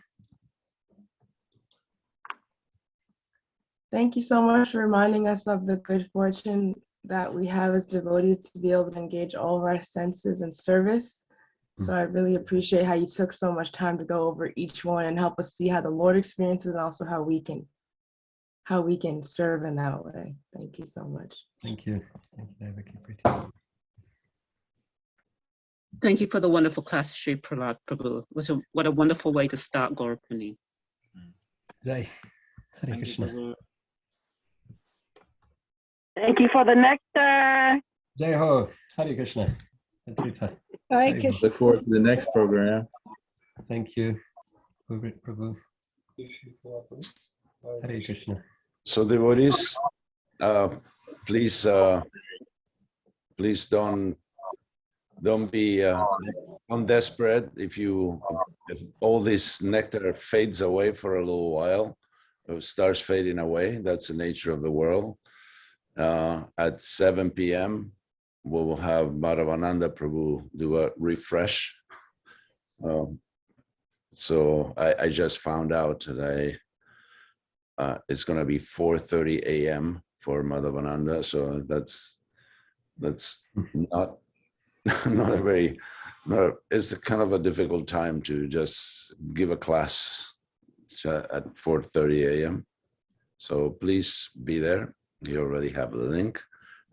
Thank you so much for reminding us of the good fortune that we have as devotees to be able to engage all of our senses in service. So I really appreciate how you took so much time to go over each one and help us see how the Lord experiences and also how we can serve in that way. Thank you so much. Thank you. Thank you, Devaki. Thank you for the wonderful class, Sri Prahlada Prabhu. What a wonderful way to start Gaura Purnima. Jai. Hare Krishna. Thank you for the nectar. Jai Ho. Hare Krishna. Advaita. Hare Ho. Krishna. Look forward to the next program. Thank you, Prabhu. Hare Krishna. So devotees, please don't be desperate if all this nectar fades away for a little while. It starts fading away. That's the nature of the world. At 7 p.m. we will have Madhavananda Prabhu do a refresh. So I just found out that it's going to be 4:30 a.m. for Madhavananda. So that's not a very, it's a kind of a difficult time to just give a class at 4:30 a.m. So please be there. You already have the link.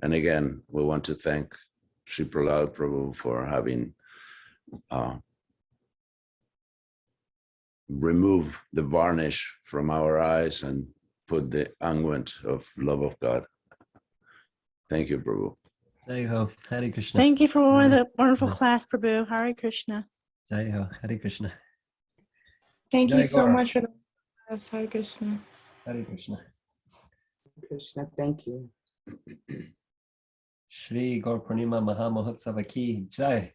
And again, we want to thank Sri Prahlada Prabhu for having remove the varnish from our eyes and put the unguent of love of God. Thank you, Prabhu. Jai Ho. Hare Krishna. Thank you for the wonderful class, Prabhu. Hare Krishna. Jai Ho. Hare Krishna. Thank Jai you so Gaura. much for the class. Hare Krishna. Hare Krishna. Krishna, thank you. Shri Gaura Purnima Maha Mahotsava ki Jai.